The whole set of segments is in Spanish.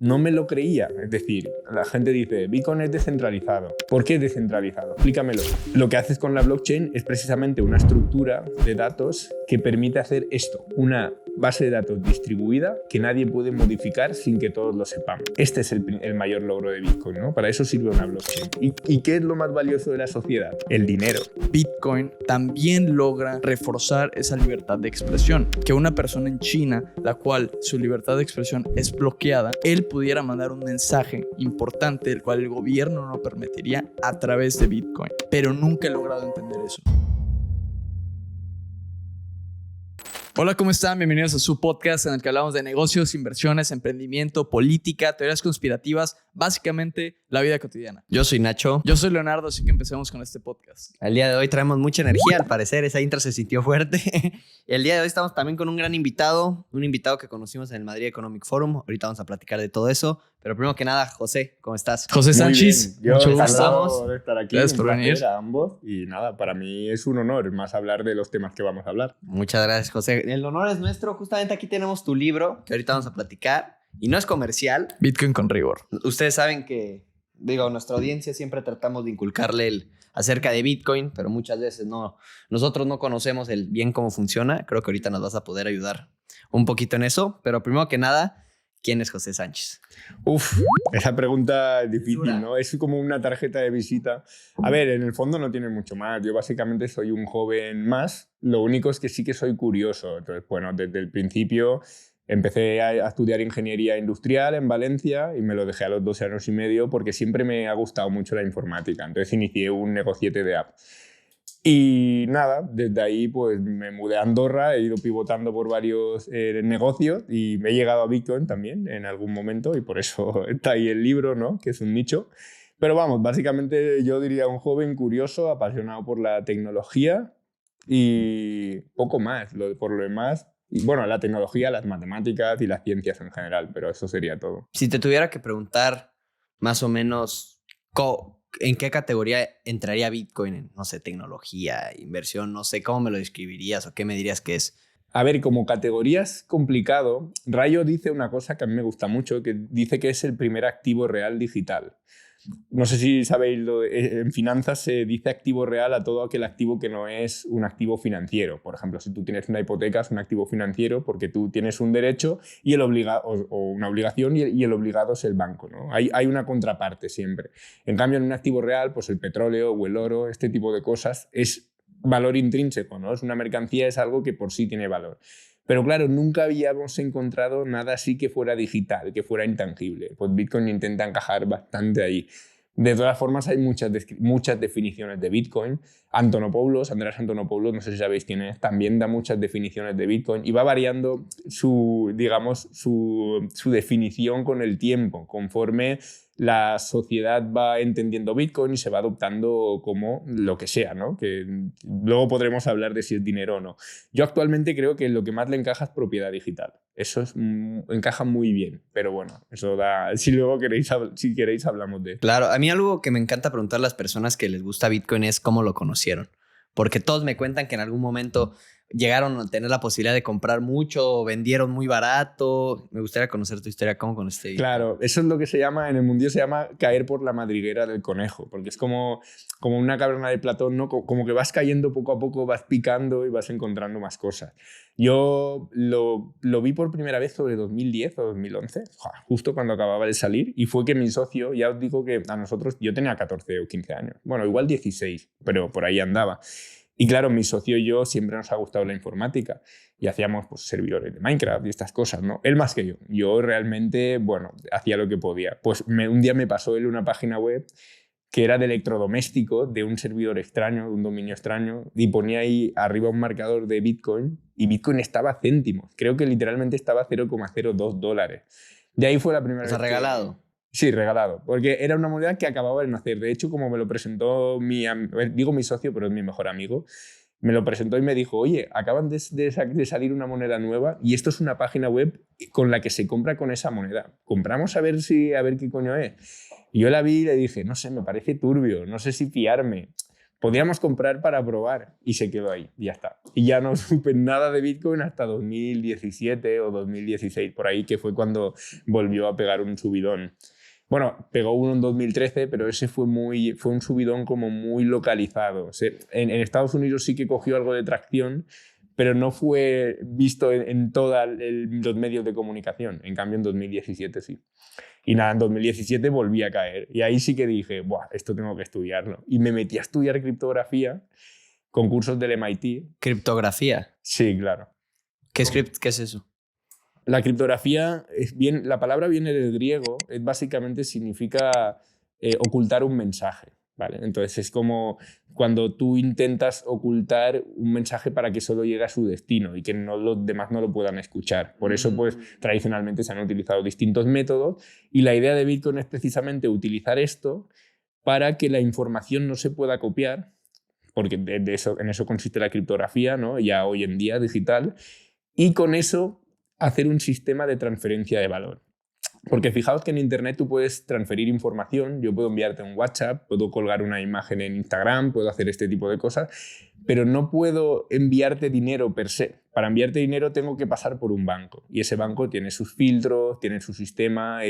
no me lo creía. Es decir, la gente dice, Bitcoin es descentralizado. ¿Por qué es descentralizado? Explícamelo. Lo que haces con la blockchain es precisamente una estructura de datos que permite hacer esto, una base de datos distribuida que nadie puede modificar sin que todos lo sepamos. Este es el mayor logro de Bitcoin, ¿no? Para eso sirve una blockchain. ¿Y qué es lo más valioso de la sociedad? El dinero. Bitcoin también logra reforzar esa libertad de expresión. Que una persona en China, la cual su libertad de expresión es bloqueada, él pudiera mandar un mensaje importante, el cual el gobierno no permitiría a través de Bitcoin. Pero nunca he logrado entender eso. Hola, ¿cómo están? Bienvenidos a su podcast en el que hablamos de negocios, inversiones, emprendimiento, política, teorías conspirativas, básicamente la vida cotidiana. Yo soy Nacho. Yo soy Leonardo, así que empecemos con este podcast. El día de hoy traemos mucha energía, al parecer esa intro se sintió fuerte. El día de hoy estamos también con un gran invitado, un invitado que conocimos en el Madrid Economic Forum. Ahorita vamos a platicar de todo eso, pero primero que nada, José, ¿cómo estás? José Sánchez, mucho gusto. Encantado de estar aquí. Gracias por venir. A ambos. Y nada, para mí es un honor más hablar de los temas que vamos a hablar. Muchas gracias, José. El honor es nuestro. Justamente aquí tenemos tu libro, que ahorita vamos a platicar. Y no es comercial. Bitcoin con rigor. Ustedes saben que, nuestra audiencia siempre tratamos de inculcarle acerca de Bitcoin, pero muchas veces nosotros no conocemos bien cómo funciona. Creo que ahorita nos vas a poder ayudar un poquito en eso. Pero primero que nada, ¿quién es José Sánchez? Esa pregunta es difícil, ¿no? Es como una tarjeta de visita. A ver, en el fondo no tiene mucho más. Yo básicamente soy un joven más. Lo único es que sí que soy curioso. Entonces, bueno, desde el principio empecé a estudiar ingeniería industrial en Valencia y me lo dejé a los 12 años y medio porque siempre me ha gustado mucho la informática. Entonces inicié un negociete de app. Y nada, desde ahí pues me mudé a Andorra, he ido pivotando por varios negocios y me he llegado a Bitcoin también en algún momento y por eso está ahí el libro, ¿no? Que es un nicho. Pero vamos, básicamente yo diría un joven curioso, apasionado por la tecnología y poco más. Por lo demás, y bueno, la tecnología, las matemáticas y las ciencias en general, pero eso sería todo. Si te tuviera que preguntar más o menos ¿en qué categoría entraría Bitcoin? En, no sé, tecnología, inversión, no sé, ¿cómo me lo describirías o qué me dirías que es? A ver, como categoría es complicado. Rayo dice una cosa que a mí me gusta mucho, que dice que es el primer activo real digital. No sé si sabéis, en finanzas se dice activo real a todo aquel activo que no es un activo financiero. Por ejemplo, si tú tienes una hipoteca es un activo financiero porque tú tienes un derecho y o una obligación y el obligado es el banco, ¿no? Hay una contraparte siempre. En cambio, en un activo real, pues el petróleo o el oro, este tipo de cosas, es valor intrínseco, ¿no? Es una mercancía, es algo que por sí tiene valor. Pero claro, nunca habíamos encontrado nada así que fuera digital, que fuera intangible. Pues Bitcoin intenta encajar bastante ahí. De todas formas, hay muchas definiciones de Bitcoin. Andrés Antonopoulos, no sé si sabéis quién es, también da muchas definiciones de Bitcoin y va variando su definición con el tiempo, conforme la sociedad va entendiendo Bitcoin y se va adoptando como lo que sea, ¿no? Que luego podremos hablar de si es dinero o no. Yo actualmente creo que lo que más le encaja es propiedad digital. Eso encaja muy bien, pero bueno, eso da... Si queréis hablamos de... Claro, a mí algo que me encanta preguntar a las personas que les gusta Bitcoin es cómo lo conocieron. Porque todos me cuentan que en algún momento llegaron a tener la posibilidad de comprar mucho o vendieron muy barato. Me gustaría conocer tu historia, cómo conociste Bitcoin. Claro, eso es lo que se llama, en el mundillo se llama caer por la madriguera del conejo, porque es como una caverna de Platón, ¿no? Como que vas cayendo poco a poco, vas picando y vas encontrando más cosas. Yo lo vi por primera vez sobre 2010 o 2011, justo cuando acababa de salir, y fue que mi socio, ya os digo que a nosotros, yo tenía 14 o 15 años, bueno, igual 16, pero por ahí andaba. Y claro, mi socio y yo siempre nos ha gustado la informática y hacíamos pues, servidores de Minecraft y estas cosas, ¿no? Él más que yo. Yo realmente, bueno, hacía lo que podía. Pues un día me pasó él una página web que era de electrodomésticos, de un servidor extraño, de un dominio extraño, y ponía ahí arriba un marcador de Bitcoin y Bitcoin estaba a céntimos. Creo que literalmente estaba a $0,02. De ahí fue la primera vez. ¿Os ha regalado? Sí, regalado, porque era una moneda que acababa de nacer. De hecho, como me lo presentó mi socio, pero es mi mejor amigo, me lo presentó y me dijo, oye, acaban de salir una moneda nueva y esto es una página web con la que se compra con esa moneda. Compramos a ver qué coño es. Y yo la vi y le dije, no sé, me parece turbio, no sé si fiarme. podíamos comprar para probar y se quedó ahí, y ya está. Y ya no supe nada de Bitcoin hasta 2017 o 2016, por ahí, que fue cuando volvió a pegar un subidón. Bueno, pegó uno en 2013, pero ese fue un subidón como muy localizado. O sea, en Estados Unidos sí que cogió algo de tracción, pero no fue visto en todos los medios de comunicación. En cambio, en 2017 sí. Y nada, en 2017 volví a caer. Y ahí sí que dije, buah, esto tengo que estudiarlo. Y me metí a estudiar criptografía con cursos del MIT. Criptografía. Sí, claro. ¿Qué es eso? La criptografía, la palabra viene del griego, básicamente significa ocultar un mensaje, ¿vale? Entonces es como cuando tú intentas ocultar un mensaje para que solo llegue a su destino y que los demás no lo puedan escuchar. Por eso, pues, tradicionalmente se han utilizado distintos métodos y la idea de Bitcoin es precisamente utilizar esto para que la información no se pueda copiar, porque en eso consiste la criptografía, ¿no? Ya hoy en día digital, y con eso hacer un sistema de transferencia de valor. Porque fijaos que en Internet tú puedes transferir información, yo puedo enviarte un WhatsApp, puedo colgar una imagen en Instagram, puedo hacer este tipo de cosas, pero no puedo enviarte dinero per se. Para enviarte dinero tengo que pasar por un banco y ese banco tiene sus filtros, tiene su sistema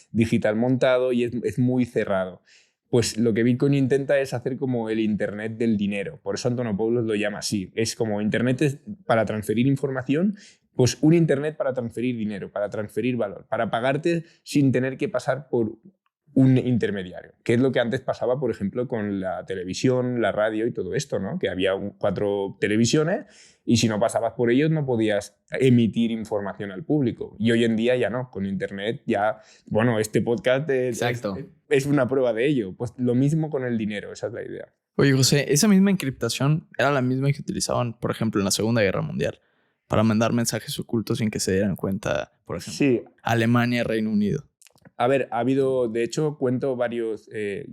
digital montado y es muy cerrado. Pues lo que Bitcoin intenta es hacer como el Internet del dinero. Por eso Antonopoulos lo llama así. Es como Internet para transferir información, pues un Internet para transferir dinero, para transferir valor, para pagarte sin tener que pasar por un intermediario, que es lo que antes pasaba, por ejemplo, con la televisión, la radio y todo esto, ¿no? Que había 4 televisiones y si no pasabas por ellos no podías emitir información al público. Y hoy en día ya no, con Internet ya, bueno, este podcast es una prueba de ello. Pues lo mismo con el dinero, esa es la idea. Oye, José, esa misma encriptación era la misma que utilizaban, por ejemplo, en la Segunda Guerra Mundial para mandar mensajes ocultos sin que se dieran cuenta, por ejemplo, sí. Alemania, Reino Unido. A ver, ha habido, de hecho, cuento varios,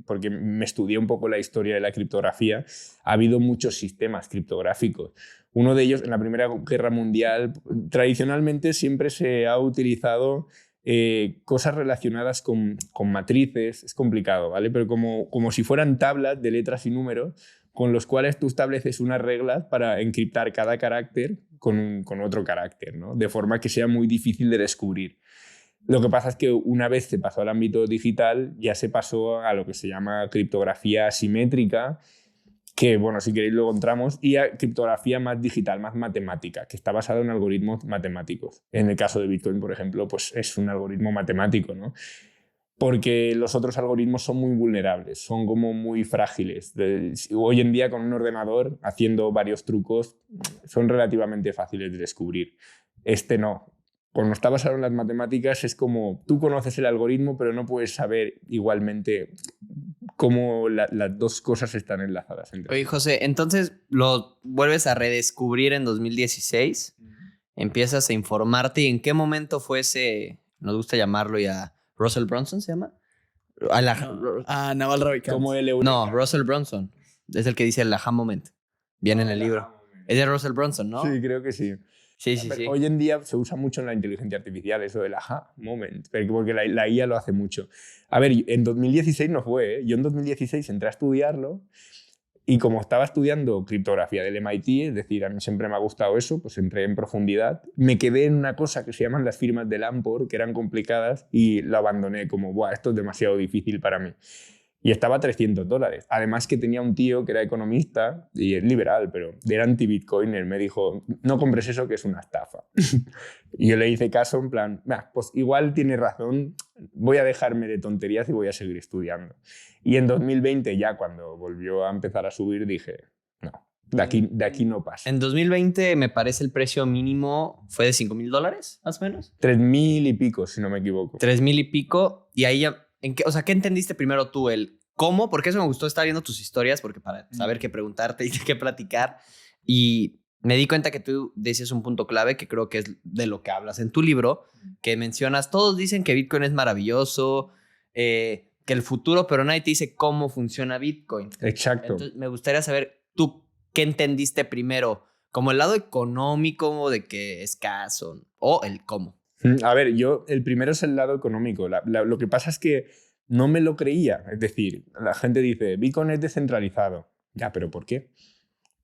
porque me estudié un poco la historia de la criptografía, ha habido muchos sistemas criptográficos. Uno de ellos, en la Primera Guerra Mundial, tradicionalmente siempre se ha utilizado cosas relacionadas con matrices, es complicado, ¿vale? Pero como si fueran tablas de letras y números, con los cuales tú estableces unas reglas para encriptar cada carácter con otro carácter, ¿no? De forma que sea muy difícil de descubrir. Lo que pasa es que una vez se pasó al ámbito digital, ya se pasó a lo que se llama criptografía asimétrica, que, bueno, si queréis luego entramos, y a criptografía más digital, más matemática, que está basada en algoritmos matemáticos. En el caso de Bitcoin, por ejemplo, pues es un algoritmo matemático, ¿no? Porque los otros algoritmos son muy vulnerables, son como muy frágiles. Hoy en día con un ordenador, haciendo varios trucos, son relativamente fáciles de descubrir. Este no. Cuando está basado en las matemáticas es como tú conoces el algoritmo, pero no puedes saber igualmente cómo las dos cosas están enlazadas entre sí. Oye, José, entonces lo vuelves a redescubrir en 2016, empiezas a informarte y ¿en qué momento fue ese, nos gusta llamarlo ya, Russell Brunson se llama? Naval Ravikant. Como el No, Russell Brunson es el que dice el aha moment. Viene en el libro. Es de Russell Brunson, ¿no? Sí, creo que sí. Sí. Hoy en día se usa mucho en la inteligencia artificial eso del aha moment, porque la IA lo hace mucho. A ver, en 2016 no fue, ¿eh? Yo en 2016 entré a estudiarlo y como estaba estudiando criptografía del MIT, es decir, a mí siempre me ha gustado eso, pues entré en profundidad. Me quedé en una cosa que se llaman las firmas de Lamport, que eran complicadas, y lo abandoné como, buah, esto es demasiado difícil para mí. Y estaba a $300. Además que tenía un tío que era economista y es liberal, pero era anti-Bitcoiner. Me dijo, no compres eso que es una estafa. Y yo le hice caso en plan, pues igual tiene razón, voy a dejarme de tonterías y voy a seguir estudiando. Y en 2020 ya cuando volvió a empezar a subir dije, no, de aquí no pasa. En 2020 me parece el precio mínimo fue de $5,000, más o menos. 3.000 y pico, si no me equivoco. 3,000 y pico. Y ahí ya... ¿qué entendiste primero tú? El cómo, porque eso me gustó estar viendo tus historias, porque para saber qué preguntarte y qué platicar. Y me di cuenta que tú decías un punto clave que creo que es de lo que hablas en tu libro, que mencionas, todos dicen que Bitcoin es maravilloso, que el futuro, pero nadie te dice cómo funciona Bitcoin. Exacto. Entonces, me gustaría saber tú qué entendiste primero, como el lado económico de que es escaso o el cómo. A ver, el primero es el lado económico. Lo que pasa es que no me lo creía. Es decir, la gente dice, Bitcoin es descentralizado. Ya, pero ¿por qué?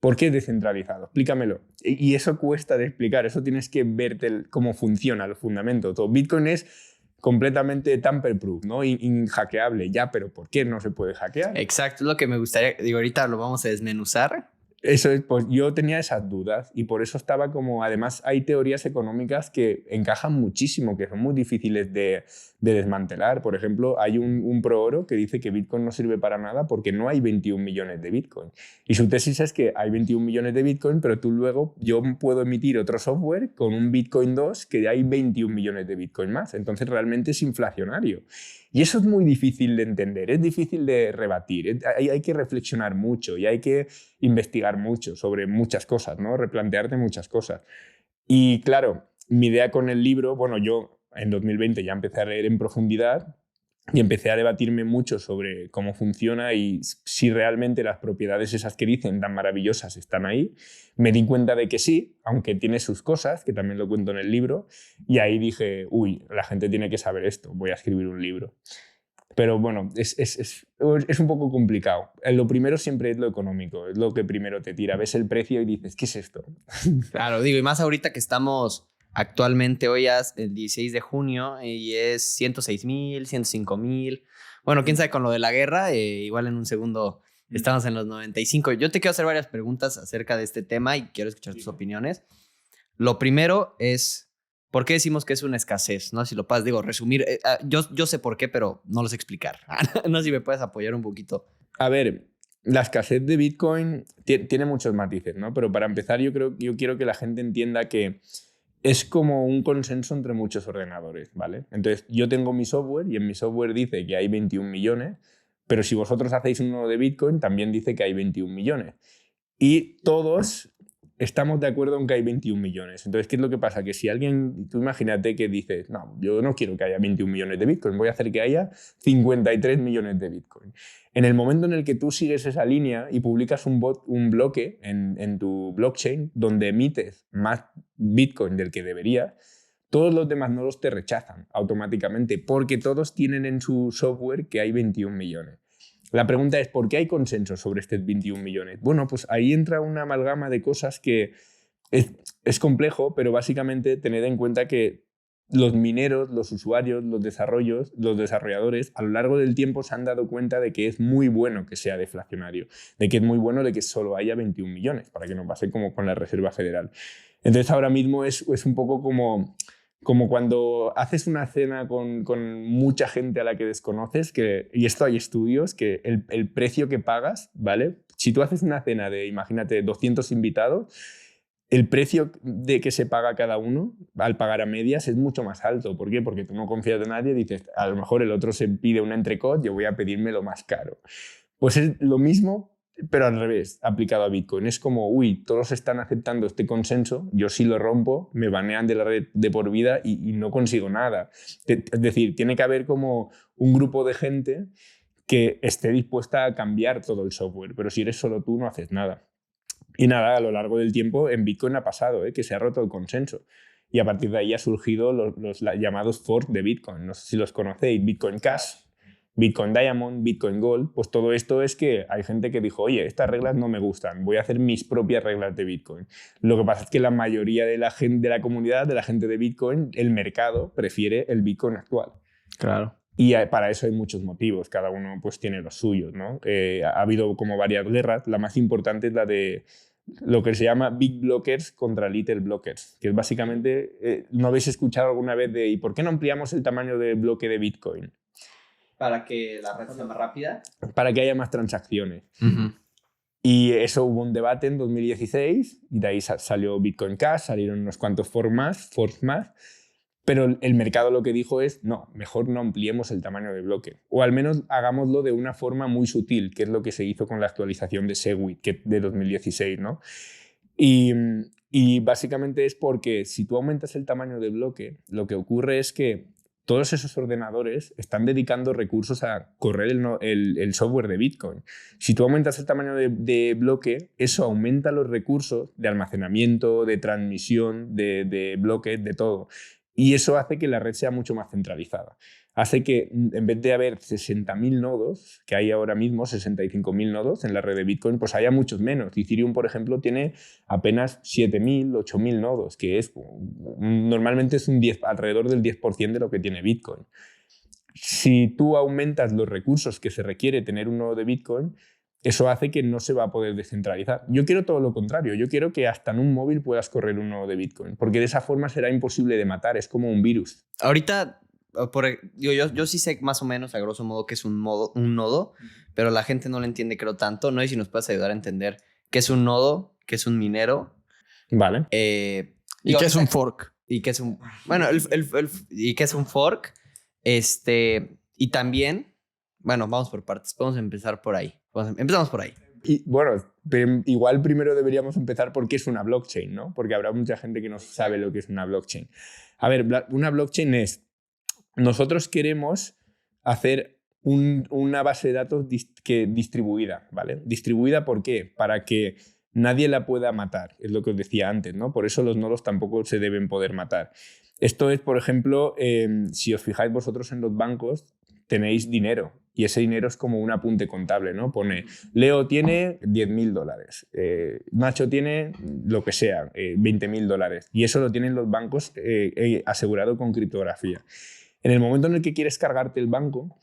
¿Por qué es descentralizado? Explícamelo. Y eso cuesta de explicar, eso tienes que verte cómo funciona, los fundamentos. Todo. Bitcoin es completamente tamper-proof, ¿no? Inhackeable. Ya, pero ¿por qué no se puede hackear? Exacto, es lo que me gustaría, digo, ahorita lo vamos a desmenuzar. Eso es, pues yo tenía esas dudas y por eso estaba como, además hay teorías económicas que encajan muchísimo, que son muy difíciles de desmantelar. Por ejemplo, hay un pro oro que dice que Bitcoin no sirve para nada porque no hay 21 millones de Bitcoin. Y su tesis es que hay 21 millones de Bitcoin, pero tú luego, yo puedo emitir otro software con un Bitcoin 2 que hay 21 millones de Bitcoin más. Entonces realmente es inflacionario. Y eso es muy difícil de entender, es difícil de rebatir. Hay que reflexionar mucho y hay que investigar mucho sobre muchas cosas, ¿no? Replantearte muchas cosas. Y claro, mi idea con el libro, bueno, yo en 2020 ya empecé a leer en profundidad y empecé a debatirme mucho sobre cómo funciona y si realmente las propiedades esas que dicen tan maravillosas están ahí. Me di cuenta de que sí, aunque tiene sus cosas, que también lo cuento en el libro, y ahí dije, uy, la gente tiene que saber esto, voy a escribir un libro. Pero bueno, es un poco complicado. Lo primero siempre es lo económico, es lo que primero te tira. Ves el precio y dices, ¿qué es esto? Claro, digo, y más ahorita que estamos actualmente, hoy es el 16 de junio y es 106,000, 105,000. Bueno, quién sabe con lo de la guerra, igual en un segundo estamos en los 95. Yo te quiero hacer varias preguntas acerca de este tema y quiero escuchar tus opiniones. Lo primero es, ¿por qué decimos que es una escasez? ¿No? Si lo puedes, digo, resumir. Yo sé por qué, pero no lo sé explicar. No sé si me puedes apoyar un poquito. A ver, la escasez de Bitcoin tiene muchos matices, ¿no? Pero para empezar, yo quiero que la gente entienda que es como un consenso entre muchos ordenadores, ¿vale? Entonces, yo tengo mi software y en mi software dice que hay 21 millones, pero si vosotros hacéis uno de Bitcoin, también dice que hay 21 millones. Y todos estamos de acuerdo en que hay 21 millones. Entonces, ¿qué es lo que pasa? Que si alguien, tú imagínate que dices, no, yo no quiero que haya 21 millones de Bitcoin, voy a hacer que haya 53 millones de Bitcoin. En el momento en el que tú sigues esa línea y publicas un bloque en tu blockchain donde emites más Bitcoin del que debería, todos los demás nodos te rechazan automáticamente porque todos tienen en su software que hay 21 millones. La pregunta es, ¿por qué hay consenso sobre estos 21 millones? Bueno, pues ahí entra una amalgama de cosas que es complejo, pero básicamente tened en cuenta que los mineros, los usuarios, los desarrolladores, a lo largo del tiempo se han dado cuenta de que es muy bueno que sea deflacionario, de que es muy bueno de que solo haya 21 millones, para que no pase como con la Reserva Federal. Entonces ahora mismo es un poco como cuando haces una cena con mucha gente a la que desconoces, y esto hay estudios, que el precio que pagas, ¿vale? Si tú haces una cena de, imagínate, 200 invitados, el precio de que se paga cada uno al pagar a medias es mucho más alto. ¿Por qué? Porque tú no confías en nadie, dices, a lo mejor el otro se pide un entrecot, yo voy a pedirme lo más caro. Pues es lo mismo, pero al revés, aplicado a Bitcoin. Es como, uy, todos están aceptando este consenso, yo si lo rompo, me banean de la red de por vida y no consigo nada. Es decir, tiene que haber como un grupo de gente que esté dispuesta a cambiar todo el software, pero si eres solo tú, no haces nada. Y nada, a lo largo del tiempo en Bitcoin ha pasado, que se ha roto el consenso. Y a partir de ahí ha surgido los llamados forks de Bitcoin. No sé si los conocéis, Bitcoin Cash, Bitcoin Diamond, Bitcoin Gold. Pues todo esto es que hay gente que dijo, oye, estas reglas no me gustan, voy a hacer mis propias reglas de Bitcoin. Lo que pasa es que la mayoría de la gente de la comunidad, de la gente de Bitcoin, el mercado prefiere el Bitcoin actual. Claro. Y para eso hay muchos motivos, cada uno pues tiene los suyos, ¿no? Ha habido como varias guerras, la más importante es la de lo que se llama Big Blockers contra Little Blockers, que es básicamente, ¿no habéis escuchado alguna vez de ¿y por qué no ampliamos el tamaño del bloque de Bitcoin? Para que la red sea más rápida. Para que haya más transacciones. Uh-huh. Y eso hubo un debate en 2016 y de ahí salió Bitcoin Cash, salieron unos cuantos forks más. Pero el mercado lo que dijo es, no, mejor no ampliemos el tamaño de bloque. O al menos hagámoslo de una forma muy sutil, que es lo que se hizo con la actualización de Segwit de 2016, ¿no? Y básicamente es porque si tú aumentas el tamaño de bloque, lo que ocurre es que todos esos ordenadores están dedicando recursos a correr el software de Bitcoin. Si tú aumentas el tamaño de bloque, eso aumenta los recursos de almacenamiento, de transmisión, de bloques, de todo. Y eso hace que la red sea mucho más centralizada. hace que en vez de haber 60.000 nodos, que hay ahora mismo 65.000 nodos en la red de Bitcoin, pues haya muchos menos. Ethereum, por ejemplo, tiene apenas 7.000, 8.000 nodos, que es normalmente es alrededor del 10% de lo que tiene Bitcoin. Si tú aumentas los recursos que se requiere tener un nodo de Bitcoin, eso hace que no se va a poder descentralizar. Yo quiero todo lo contrario. Yo quiero que hasta en un móvil puedas correr un nodo de Bitcoin, porque de esa forma será imposible de matar. Es como un virus. Ahorita, yo sí sé más o menos, a grosso modo, que es un nodo, pero la gente no lo entiende, creo, tanto. No sé si nos puedes ayudar a entender qué es un nodo, qué es un minero. Vale. ¿Y qué es un fork? Y qué es un... Bueno, y qué es un fork. Y también... Bueno, vamos por partes. Podemos empezar por ahí. Empezamos por ahí. Y bueno, igual primero deberíamos empezar por qué es una blockchain, ¿no? Porque habrá mucha gente que no sabe lo que es una blockchain. A ver, una blockchain es... Nosotros queremos hacer una base de datos distribuida, ¿vale? ¿Distribuida por qué? Para que nadie la pueda matar, es lo que os decía antes, ¿no? Por eso los nodos tampoco se deben poder matar. Esto es, por ejemplo, si os fijáis vosotros en los bancos, tenéis dinero y ese dinero es como un apunte contable, ¿no? Pone, Leo tiene $10.000, Nacho tiene lo que sea, $20.000 y eso lo tienen los bancos asegurado con criptografía. En el momento en el que quieres cargarte el banco,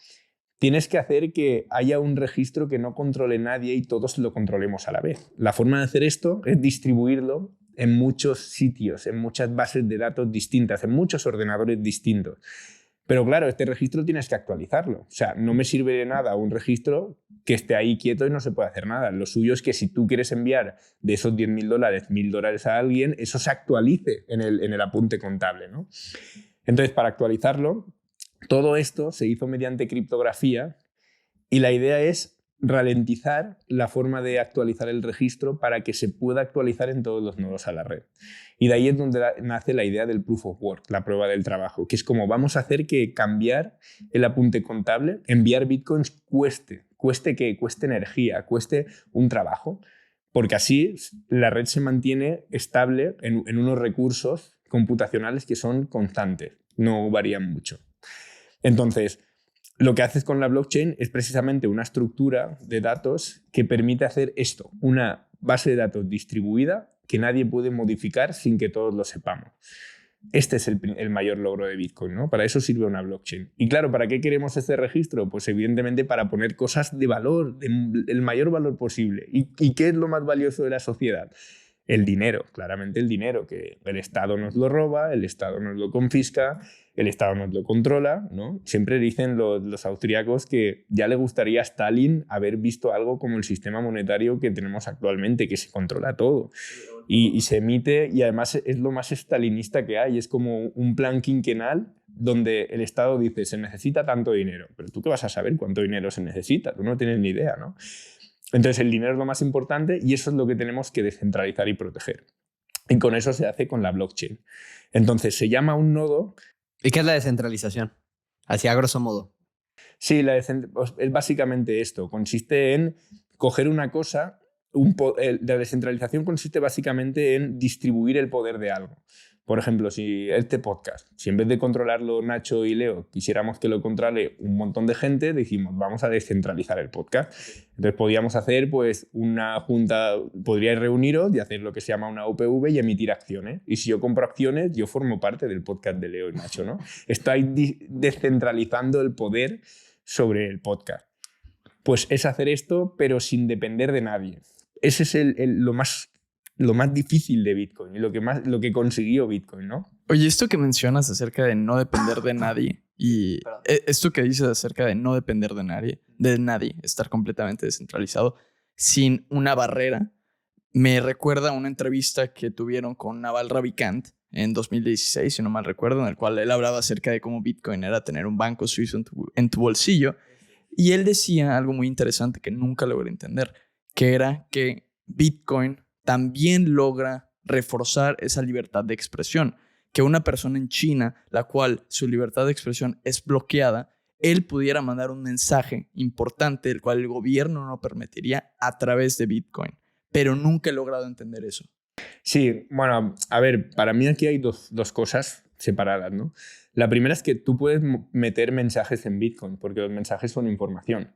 tienes que hacer que haya un registro que no controle nadie y todos lo controlemos a la vez. La forma de hacer esto es distribuirlo en muchos sitios, en muchas bases de datos distintas, en muchos ordenadores distintos. Pero claro, este registro tienes que actualizarlo. O sea, no me sirve de nada un registro que esté ahí quieto y no se puede hacer nada. Lo suyo es que si tú quieres enviar de esos $10.000, $1.000 a alguien, eso se actualice en el apunte contable, ¿no? Entonces, para actualizarlo, todo esto se hizo mediante criptografía y la idea es ralentizar la forma de actualizar el registro para que se pueda actualizar en todos los nodos a la red. Y de ahí es donde nace la idea del proof of work, la prueba del trabajo, que es como vamos a hacer que cambiar el apunte contable, enviar bitcoins cueste energía, cueste un trabajo, porque así la red se mantiene estable en unos recursos computacionales que son constantes, no varían mucho. Entonces, lo que haces con la blockchain es precisamente una estructura de datos que permite hacer esto, una base de datos distribuida que nadie puede modificar sin que todos lo sepamos. Este es el mayor logro de Bitcoin, ¿no? Para eso sirve una blockchain. Y claro, ¿para qué queremos este registro? Pues evidentemente para poner cosas de valor, el mayor valor posible. ¿Y qué es lo más valioso de la sociedad? El dinero, claramente el dinero, que el Estado nos lo roba, el Estado nos lo confisca, el Estado nos lo controla, ¿no? Siempre dicen los austríacos que ya le gustaría a Stalin haber visto algo como el sistema monetario que tenemos actualmente, que se controla todo y se emite, y además es lo más stalinista que hay, es como un plan quinquenal donde el Estado dice se necesita tanto dinero, pero ¿tú qué vas a saber cuánto dinero se necesita? Tú no tienes ni idea, ¿no? Entonces el dinero es lo más importante y eso es lo que tenemos que descentralizar y proteger. Y con eso se hace con la blockchain. Entonces se llama un nodo... ¿Y qué es la descentralización? Así a grosso modo. Sí, es básicamente esto. Consiste en coger una cosa... La descentralización consiste básicamente en distribuir el poder de algo. Por ejemplo, si este podcast, si en vez de controlarlo Nacho y Leo, quisiéramos que lo controle un montón de gente, dijimos, vamos a descentralizar el podcast. Entonces podríamos hacer pues una junta, podríais reuniros y hacer lo que se llama una UPV y emitir acciones. Y si yo compro acciones, yo formo parte del podcast de Leo y Nacho, ¿no? Estáis descentralizando el poder sobre el podcast. Pues es hacer esto, pero sin depender de nadie. Ese es lo más difícil de Bitcoin y lo que consiguió Bitcoin, ¿no? Oye, esto que mencionas acerca de no depender de nadie y esto que dices acerca de no depender de nadie, estar completamente descentralizado sin una barrera, me recuerda a una entrevista que tuvieron con Naval Ravikant en 2016, si no mal recuerdo, en el cual él hablaba acerca de cómo Bitcoin era tener un banco suizo en tu bolsillo. Y él decía algo muy interesante que nunca logré entender, que era que Bitcoin también logra reforzar esa libertad de expresión. Que una persona en China, la cual su libertad de expresión es bloqueada, él pudiera mandar un mensaje importante, el cual el gobierno no permitiría a través de Bitcoin. Pero nunca he logrado entender eso. Sí, bueno, a ver, para mí aquí hay dos cosas separadas, ¿no? La primera es que tú puedes meter mensajes en Bitcoin, porque los mensajes son información.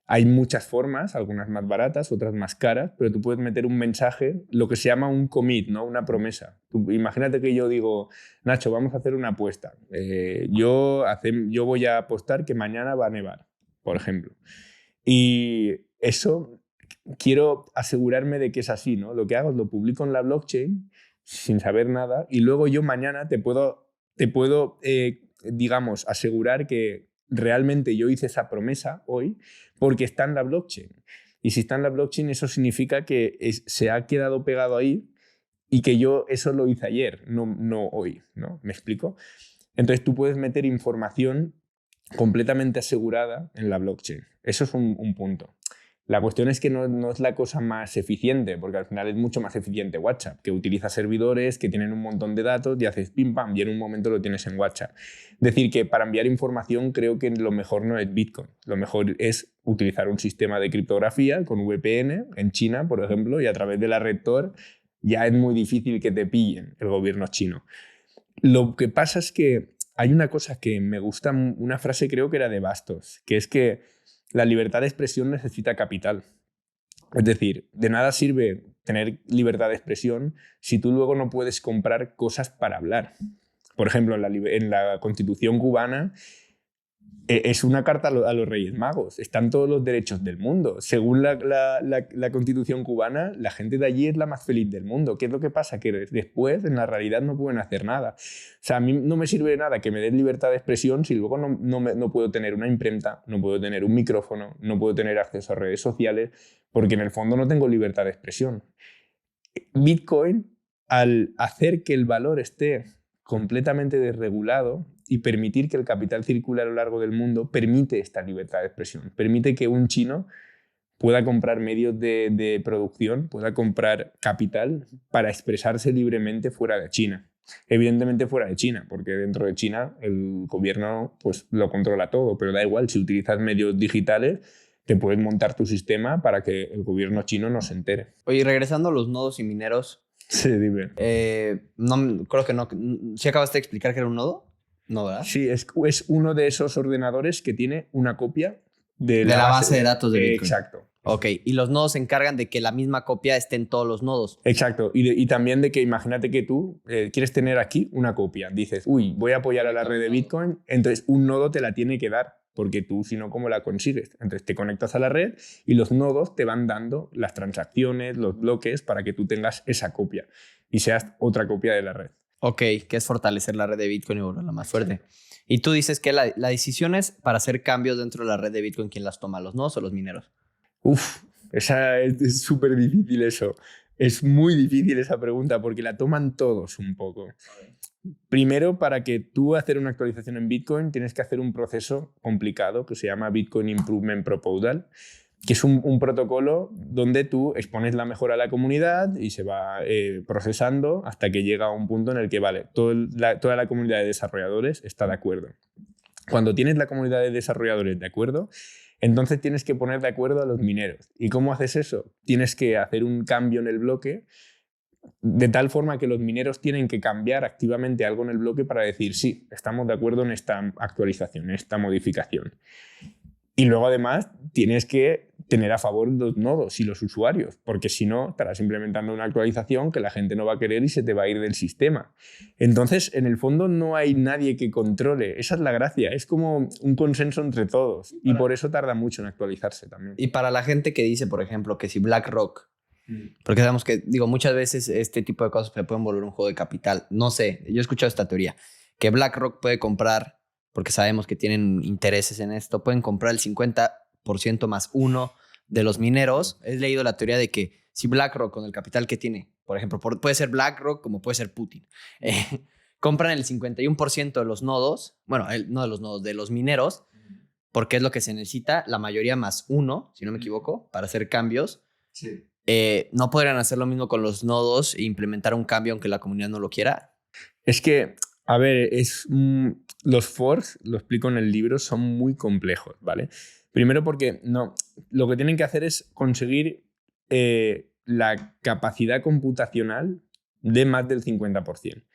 Hay muchas formas, algunas más baratas, otras más caras, pero tú puedes meter un mensaje, lo que se llama un commit, ¿no? Una promesa. Imagínate que yo digo, Nacho, vamos a hacer una apuesta. Yo voy a apostar que mañana va a nevar, por ejemplo. Y eso quiero asegurarme de que es así, ¿no? Lo que hago es lo publico en la blockchain sin saber nada y luego yo mañana te puedo digamos, asegurar que realmente yo hice esa promesa hoy porque está en la blockchain. Y si está en la blockchain, eso significa que se ha quedado pegado ahí y que yo eso lo hice ayer, no hoy, ¿no? ¿Me explico? Entonces tú puedes meter información completamente asegurada en la blockchain. Eso es un punto. La cuestión es que no es la cosa más eficiente, porque al final es mucho más eficiente WhatsApp, que utiliza servidores que tienen un montón de datos y haces pim pam y en un momento lo tienes en WhatsApp. Decir que para enviar información creo que lo mejor no es Bitcoin. Lo mejor es utilizar un sistema de criptografía con VPN en China, por ejemplo, y a través de la red Tor ya es muy difícil que te pillen el gobierno chino. Lo que pasa es que hay una cosa que me gusta, una frase creo que era de Bastos, que es que la libertad de expresión necesita capital. Es decir, de nada sirve tener libertad de expresión si tú luego no puedes comprar cosas para hablar. Por ejemplo, en la Constitución cubana es una carta a los Reyes Magos. Están todos los derechos del mundo. Según la Constitución cubana, la gente de allí es la más feliz del mundo. ¿Qué es lo que pasa? Que después, en la realidad, no pueden hacer nada. O sea, a mí no me sirve de nada que me den libertad de expresión si luego no puedo tener una imprenta, no puedo tener un micrófono, no puedo tener acceso a redes sociales, porque en el fondo no tengo libertad de expresión. Bitcoin, al hacer que el valor esté completamente desregulado y permitir que el capital circule a lo largo del mundo, permite esta libertad de expresión. Permite que un chino pueda comprar medios de producción, pueda comprar capital para expresarse libremente fuera de China. Evidentemente fuera de China, porque dentro de China el gobierno pues, lo controla todo, pero da igual, si utilizas medios digitales, te puedes montar tu sistema para que el gobierno chino no se entere. Oye, regresando a los nodos y mineros. Sí, dime. No, creo que no. ¿Sí acabaste de explicar que era un nodo? No, ¿verdad? Sí, es uno de esos ordenadores que tiene una copia de la base de datos de Bitcoin. Exacto. Ok, y los nodos se encargan de que la misma copia esté en todos los nodos. Exacto, y también de que imagínate que tú quieres tener aquí una copia. Dices, uy, voy a apoyar a la red de Bitcoin, entonces un nodo te la tiene que dar, porque tú si no, ¿cómo la consigues? Entonces te conectas a la red y los nodos te van dando las transacciones, los bloques, para que tú tengas esa copia y seas otra copia de la red. Ok, que es fortalecer la red de Bitcoin y volverla más fuerte. Y tú dices que la decisión es para hacer cambios dentro de la red de Bitcoin, ¿quién las toma, los nodos o los mineros? Uf, esa es súper difícil eso. Es muy difícil esa pregunta porque la toman todos un poco. Primero, para que tú hacer una actualización en Bitcoin tienes que hacer un proceso complicado que se llama Bitcoin Improvement Proposal, que es un protocolo donde tú expones la mejora a la comunidad y se va procesando hasta que llega a un punto en el que, vale, toda la comunidad de desarrolladores está de acuerdo. Cuando tienes la comunidad de desarrolladores de acuerdo, entonces tienes que poner de acuerdo a los mineros. ¿Y cómo haces eso? Tienes que hacer un cambio en el bloque de tal forma que los mineros tienen que cambiar activamente algo en el bloque para decir, sí, estamos de acuerdo en esta actualización, en esta modificación. Y luego además tienes que tener a favor los nodos y los usuarios, porque si no estarás implementando una actualización que la gente no va a querer y se te va a ir del sistema. Entonces, en el fondo no hay nadie que controle. Esa es la gracia. Es como un consenso entre todos y por eso tarda mucho en actualizarse también. Y para la gente que dice, por ejemplo, que si BlackRock, porque sabemos que, muchas veces este tipo de cosas se pueden volver un juego de capital. No sé, yo he escuchado esta teoría, que BlackRock puede comprar, porque sabemos que tienen intereses en esto, pueden comprar el 50% más uno de los mineros. He leído la teoría de que si BlackRock, con el capital que tiene, por ejemplo, puede ser BlackRock como puede ser Putin, compran el 51% de los nodos, bueno, no de los nodos, de los mineros, porque es lo que se necesita, la mayoría más uno, si no me equivoco, para hacer cambios. Sí. ¿No podrían hacer lo mismo con los nodos e implementar un cambio aunque la comunidad no lo quiera? Es que, a ver, los forks, lo explico en el libro, son muy complejos, ¿vale? Primero porque lo que tienen que hacer es conseguir la capacidad computacional de más del 50%.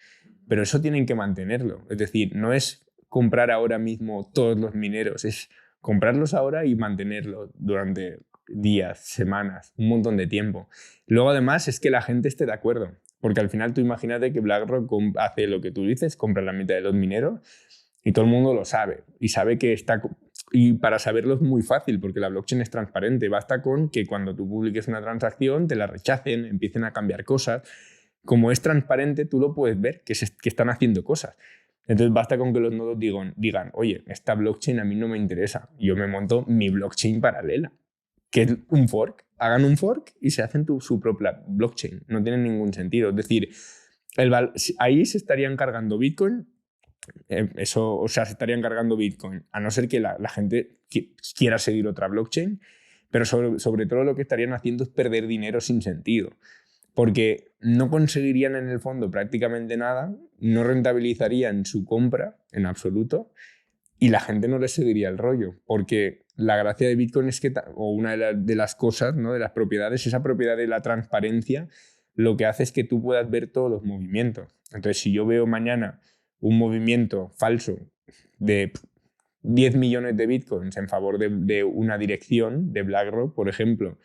pero eso tienen que mantenerlo. Es decir, no es comprar ahora mismo todos los mineros, es comprarlos ahora y mantenerlos durante días, semanas, un montón de tiempo. Luego, además, es que la gente esté de acuerdo, porque al final tú imagínate que BlackRock hace lo que tú dices, compra la mitad de los mineros y todo el mundo lo sabe y sabe que está... Y para saberlo es muy fácil porque la blockchain es transparente. Basta con que cuando tú publiques una transacción te la rechacen, empiecen a cambiar cosas. Como es transparente, tú lo puedes ver, que están haciendo cosas. Entonces basta con que los nodos digan, oye, esta blockchain a mí no me interesa. Yo me monto mi blockchain paralela, que es un fork. Hagan un fork y se hacen su propia blockchain. No tiene ningún sentido. Es decir, ahí se estarían cargando Bitcoin. Eso, o sea, se estarían cargando Bitcoin, a no ser que la gente quiera seguir otra blockchain, pero sobre todo lo que estarían haciendo es perder dinero sin sentido, porque no conseguirían en el fondo prácticamente nada, no rentabilizarían su compra en absoluto y la gente no les seguiría el rollo, porque la gracia de Bitcoin es que, o una de las cosas, ¿no?, de las propiedades, esa propiedad de la transparencia, lo que hace es que tú puedas ver todos los movimientos. Entonces, si yo veo mañana un movimiento falso de 10 millones de bitcoins en favor de una dirección, de BlackRock, por ejemplo,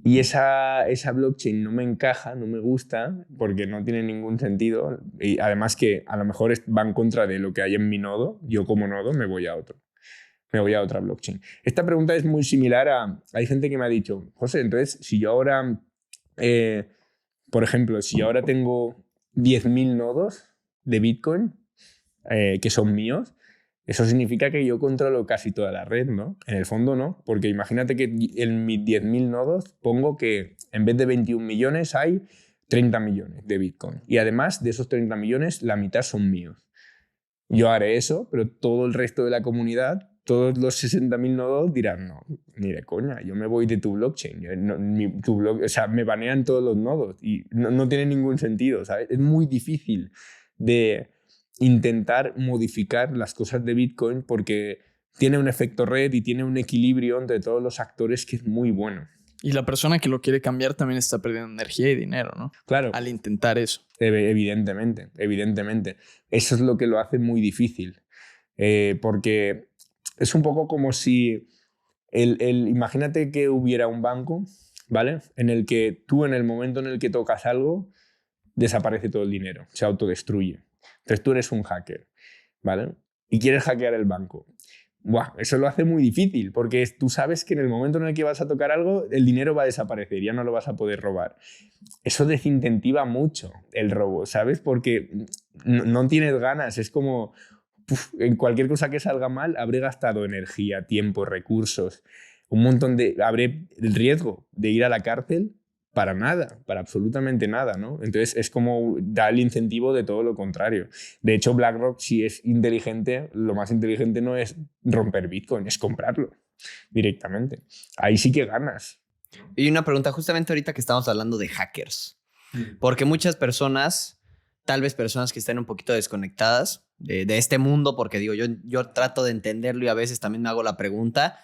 y esa blockchain no me encaja, no me gusta, porque no tiene ningún sentido, y además que a lo mejor va en contra de lo que hay en mi nodo, yo como nodo me voy a otra blockchain. Esta pregunta es muy similar a... Hay gente que me ha dicho, José, entonces, si yo ahora, por ejemplo, si yo ahora tengo 10.000 nodos de Bitcoin que son míos, eso significa que yo controlo casi toda la red, ¿no? En el fondo no, porque imagínate que en mis 10.000 nodos pongo que en vez de 21 millones hay 30 millones de Bitcoin. Y además de esos 30 millones, la mitad son míos. Yo haré eso, pero todo el resto de la comunidad, todos los 60.000 nodos dirán, no, ni de coña, yo me voy de tu blockchain. O sea, me banean todos los nodos y no tiene ningún sentido, ¿sabes? Es muy difícil de intentar modificar las cosas de Bitcoin porque tiene un efecto red y tiene un equilibrio entre todos los actores que es muy bueno. Y la persona que lo quiere cambiar también está perdiendo energía y dinero, ¿no? Claro. Al intentar eso. Evidentemente. Eso es lo que lo hace muy difícil. Porque es un poco como si... imagínate que hubiera un banco, ¿vale?, en el que tú en el momento en el que tocas algo desaparece todo el dinero, se autodestruye. Entonces tú eres un hacker, ¿vale?, y quieres hackear el banco. Buah, eso lo hace muy difícil porque tú sabes que en el momento en el que vas a tocar algo el dinero va a desaparecer, ya no lo vas a poder robar. Eso desincentiva mucho el robo, ¿sabes? Porque no tienes ganas, es como... en cualquier cosa que salga mal habré gastado energía, tiempo, recursos, un montón de... Habré el riesgo de ir a la cárcel para nada, para absolutamente nada, ¿no? Entonces es como da el incentivo de todo lo contrario. De hecho, BlackRock, si es inteligente, lo más inteligente no es romper Bitcoin, es comprarlo directamente. Ahí sí que ganas. Y una pregunta, justamente ahorita que estamos hablando de hackers, porque muchas personas, tal vez personas que estén un poquito desconectadas de este mundo, porque digo, yo trato de entenderlo y a veces también me hago la pregunta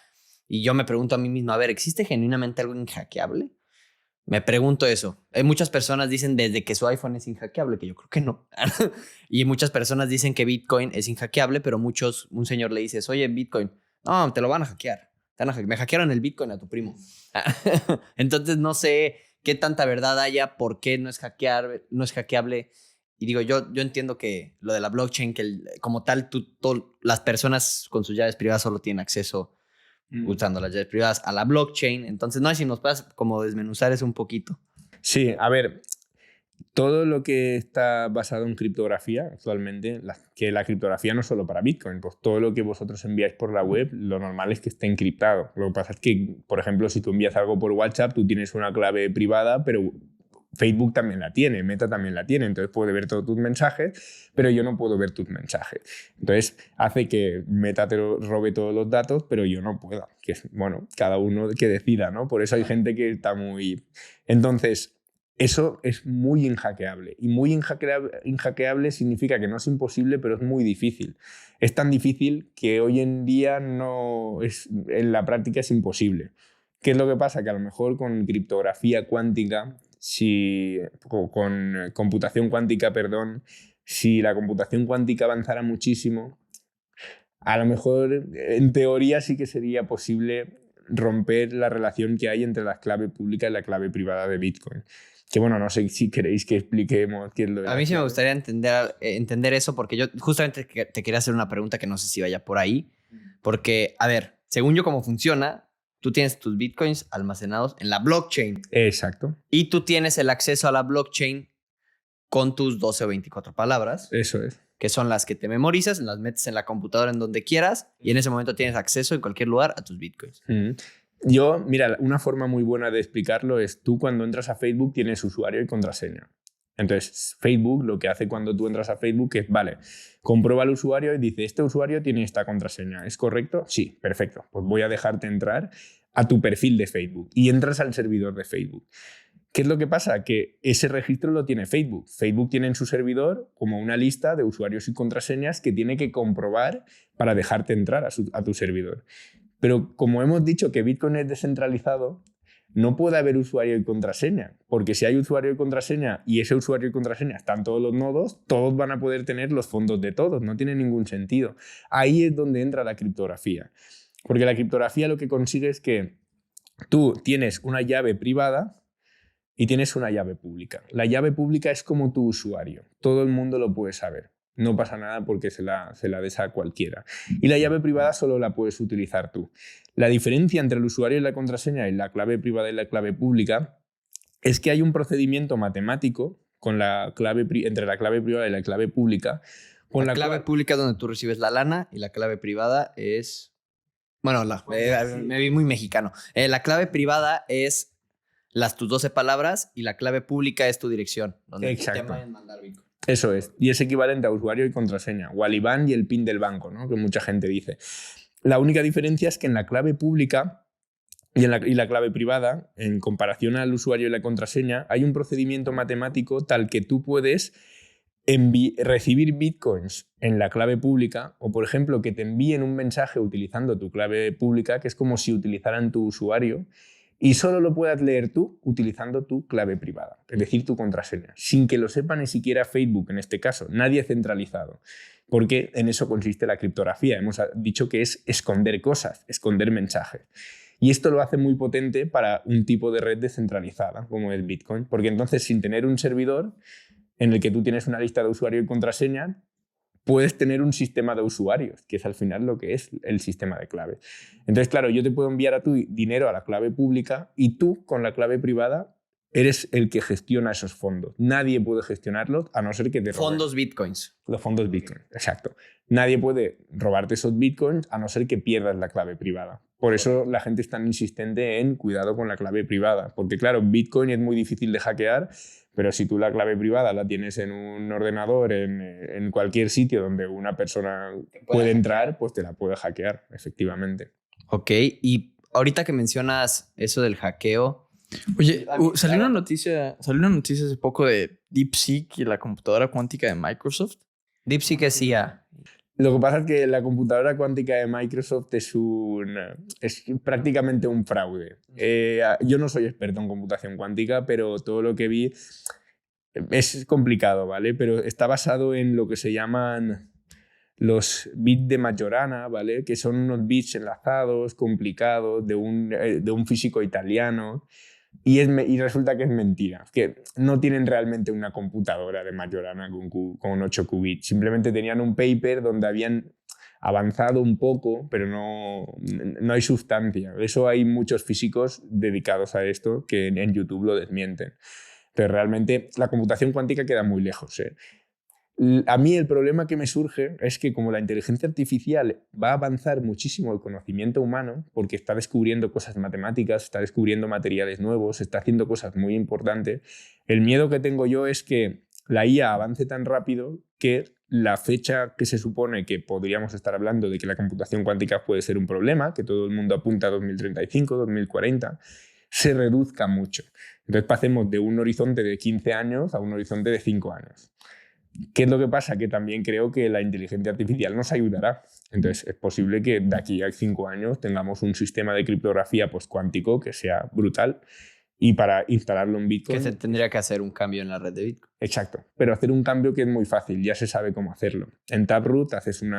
y yo me pregunto a mí mismo, a ver, ¿existe genuinamente algo inhackeable? Me pregunto eso. Muchas personas dicen desde que su iPhone es inhackeable, que yo creo que no. Y muchas personas dicen que Bitcoin es inhackeable, pero un señor le dice, oye, Bitcoin, no, te lo van a hackear. Me hackearon el Bitcoin a tu primo. Entonces no sé qué tanta verdad haya, por qué no es hackeable. Y digo, yo entiendo que lo de la blockchain, que como tal, las personas con sus llaves privadas solo tienen acceso usando las llaves privadas a la blockchain. Entonces, no sé si nos puedes como desmenuzar eso un poquito. Sí, a ver, todo lo que está basado en criptografía actualmente, que la criptografía no es solo para Bitcoin, pues todo lo que vosotros enviáis por la web, lo normal es que esté encriptado. Lo que pasa es que, por ejemplo, si tú envías algo por WhatsApp, tú tienes una clave privada, pero Facebook también la tiene, Meta también la tiene, entonces puede ver todos tus mensajes, pero yo no puedo ver tus mensajes. Entonces hace que Meta te robe todos los datos, pero yo no puedo. Que es, bueno, cada uno que decida, ¿no? Por eso hay gente que está muy... Entonces, eso es muy inhackeable. Y muy inhackeable significa que no es imposible, pero es muy difícil. Es tan difícil que hoy en día en la práctica es imposible. ¿Qué es lo que pasa? Que a lo mejor con criptografía cuántica, con computación cuántica, perdón, si la computación cuántica avanzara muchísimo, a lo mejor en teoría sí que sería posible romper la relación que hay entre la clave pública y la clave privada de Bitcoin. Que bueno, no sé si queréis que expliquemos qué es lo de A mí sí me clave. gustaría entender eso porque yo justamente te quería hacer una pregunta que no sé si vaya por ahí. Porque, a ver, según yo cómo funciona, tú tienes tus bitcoins almacenados en la blockchain Exacto, y tú tienes el acceso a la blockchain con tus 12 o 24 palabras, eso es. que son las que te memorizas, las metes en la computadora en donde quieras y en ese momento tienes acceso en cualquier lugar a tus bitcoins. Yo, mira, una forma muy buena de explicarlo es tú cuando entras a Facebook tienes usuario y contraseña. Entonces, Facebook lo que hace cuando tú entras a Facebook es, vale, comprueba el usuario y dice, este usuario tiene esta contraseña, ¿es correcto? Sí, perfecto. Pues voy a dejarte entrar a tu perfil de Facebook y entras al servidor de Facebook. ¿Qué es lo que pasa? Que ese registro lo tiene Facebook. Facebook tiene en su servidor como una lista de usuarios y contraseñas que tiene que comprobar para dejarte entrar a tu servidor. Pero como hemos dicho que Bitcoin es descentralizado, no puede haber usuario y contraseña, porque si hay usuario y contraseña y ese usuario y contraseña están todos los nodos, todos van a poder tener los fondos de todos, no tiene ningún sentido. Ahí es donde entra la criptografía, porque la criptografía lo que consigue es que tú tienes una llave privada y tienes una llave pública. La llave pública es como tu usuario, todo el mundo lo puede saber. No pasa nada porque se la des a cualquiera. Y la llave privada solo la puedes utilizar tú. La diferencia entre el usuario y la contraseña y la clave privada y la clave pública es que hay un procedimiento matemático con entre la clave privada y la clave pública. La clave pública es donde tú recibes la lana y la clave privada es... Bueno, me vi muy mexicano. La clave privada es tus 12 palabras y la clave pública es tu dirección. Donde Exacto. te vayan a mandar Bitcoin. Eso es. Y es equivalente a usuario y contraseña, o al IBAN y el PIN del banco, ¿no? Que mucha gente dice. La única diferencia es que en la clave pública y la clave privada, en comparación al usuario y la contraseña, hay un procedimiento matemático tal que tú puedes recibir bitcoins en la clave pública o, por ejemplo, que te envíen un mensaje utilizando tu clave pública, que es como si utilizaran tu usuario, y solo lo puedas leer tú utilizando tu clave privada, es decir, tu contraseña, sin que lo sepa ni siquiera Facebook en este caso, nadie centralizado, porque en eso consiste la criptografía. Hemos dicho que es esconder cosas, esconder mensajes. Y esto lo hace muy potente para un tipo de red descentralizada, como es Bitcoin, porque entonces sin tener un servidor en el que tú tienes una lista de usuario y contraseña, puedes tener un sistema de usuarios, que es al final lo que es el sistema de claves. Entonces, claro, yo te puedo enviar a tu dinero a la clave pública y tú, con la clave privada, eres el que gestiona esos fondos. Nadie puede gestionarlos a no ser que te roben. Fondos Bitcoins. Los fondos Bitcoin, exacto. Nadie puede robarte esos Bitcoins a no ser que pierdas la clave privada. Por eso la gente es tan insistente en cuidado con la clave privada. Porque claro, Bitcoin es muy difícil de hackear, pero si tú la clave privada la tienes en un ordenador, en cualquier sitio donde una persona puede entrar, pues te la puede hackear, efectivamente. Ok, y ahorita que mencionas eso del hackeo... Oye, salió una noticia hace poco de DeepSeek y la computadora cuántica de Microsoft. DeepSeek es IA. Lo que pasa es que la computadora cuántica de Microsoft es prácticamente un fraude. Yo no soy experto en computación cuántica, pero todo lo que vi es complicado, ¿vale? Pero está basado en lo que se llaman los bits de Majorana, ¿vale? Que son unos bits enlazados, complicados, de un físico italiano. Y resulta que es mentira, que no tienen realmente una computadora de Majorana con 8 qubits. Simplemente tenían un paper donde habían avanzado un poco, pero no hay sustancia. De eso hay muchos físicos dedicados a esto que en YouTube lo desmienten. Pero realmente la computación cuántica queda muy lejos, ¿eh? A mí el problema que me surge es que como la inteligencia artificial va a avanzar muchísimo el conocimiento humano, porque está descubriendo cosas matemáticas, está descubriendo materiales nuevos, está haciendo cosas muy importantes, el miedo que tengo yo es que la IA avance tan rápido que la fecha que se supone que podríamos estar hablando de que la computación cuántica puede ser un problema, que todo el mundo apunta a 2035, 2040, se reduzca mucho. Entonces pasemos de un horizonte de 15 años a un horizonte de 5 años. ¿Qué es lo que pasa? Que también creo que la inteligencia artificial nos ayudará. Entonces, es posible que de aquí a 5 años tengamos un sistema de criptografía postcuántico que sea brutal Y para instalarlo en Que Bitcoin... se tendría que hacer un cambio en la red de Bitcoin. Exacto, pero hacer un cambio que es muy fácil, ya se sabe cómo hacerlo. En Taproot haces en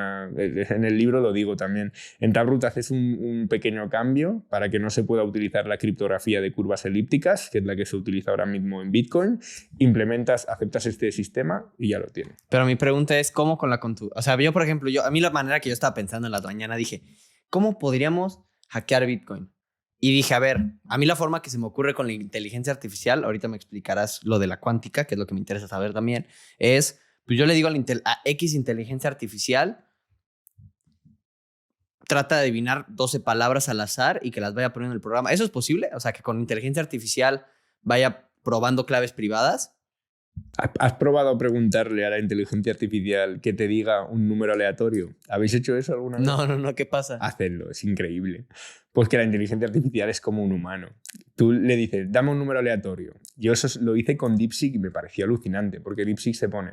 el libro lo digo también, en Taproot haces un pequeño cambio para que no se pueda utilizar la criptografía de curvas elípticas, que es la que se utiliza ahora mismo en Bitcoin, aceptas este sistema y ya lo tienes. Pero mi pregunta es, ¿cómo con la O sea, yo, por ejemplo, a mí la manera que yo estaba pensando en la mañana, dije, ¿cómo podríamos hackear Bitcoin? Y dije, a ver, a mí la forma que se me ocurre con la inteligencia artificial, ahorita me explicarás lo de la cuántica, que es lo que me interesa saber también, es, pues yo le digo a X inteligencia artificial, trata de adivinar 12 palabras al azar y que las vaya poniendo en el programa. ¿Eso es posible? O sea, que con inteligencia artificial vaya probando claves privadas. ¿Has probado a preguntarle a la inteligencia artificial que te diga un número aleatorio? ¿Habéis hecho eso alguna vez? No, ¿qué pasa? Hacerlo, es increíble. Pues que la inteligencia artificial es como un humano. Tú le dices, dame un número aleatorio. Yo eso lo hice con DeepSeek y me pareció alucinante, porque DeepSeek se pone,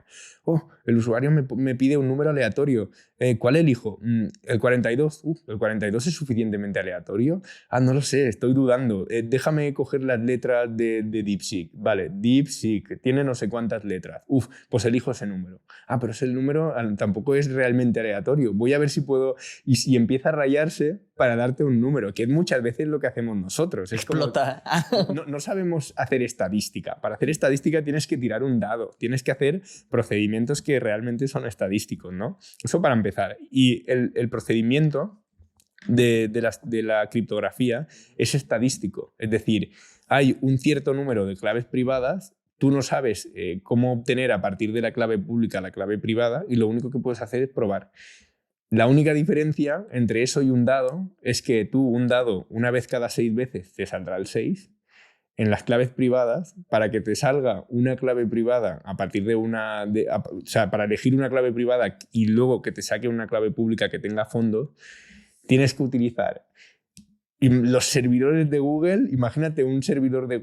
el usuario me pide un número aleatorio. ¿Cuál elijo? El 42. ¿El 42 es suficientemente aleatorio? No lo sé, estoy dudando. Déjame coger las letras de DeepSeek. Vale, DeepSeek tiene no sé cuántas letras. Pues elijo ese número. Pero ese número tampoco es realmente aleatorio. Voy a ver si puedo... Y empieza a rayarse para darte un número, que es muchas veces lo que hacemos nosotros. Explota. No sabemos hacer estadística. Para hacer estadística tienes que tirar un dado, tienes que hacer procedimientos que realmente son estadísticos, ¿no? Eso para empezar. Y el procedimiento de la criptografía es estadístico. Es decir, hay un cierto número de claves privadas, tú no sabes cómo obtener a partir de la clave pública la clave privada y lo único que puedes hacer es probar. La única diferencia entre eso y un dado es que tú, un dado, una vez cada 6 veces te saldrá el 6. En las claves privadas, para que te salga una clave privada a partir de o sea, para elegir una clave privada y luego que te saque una clave pública que tenga fondos, tienes que utilizar los servidores de Google. Imagínate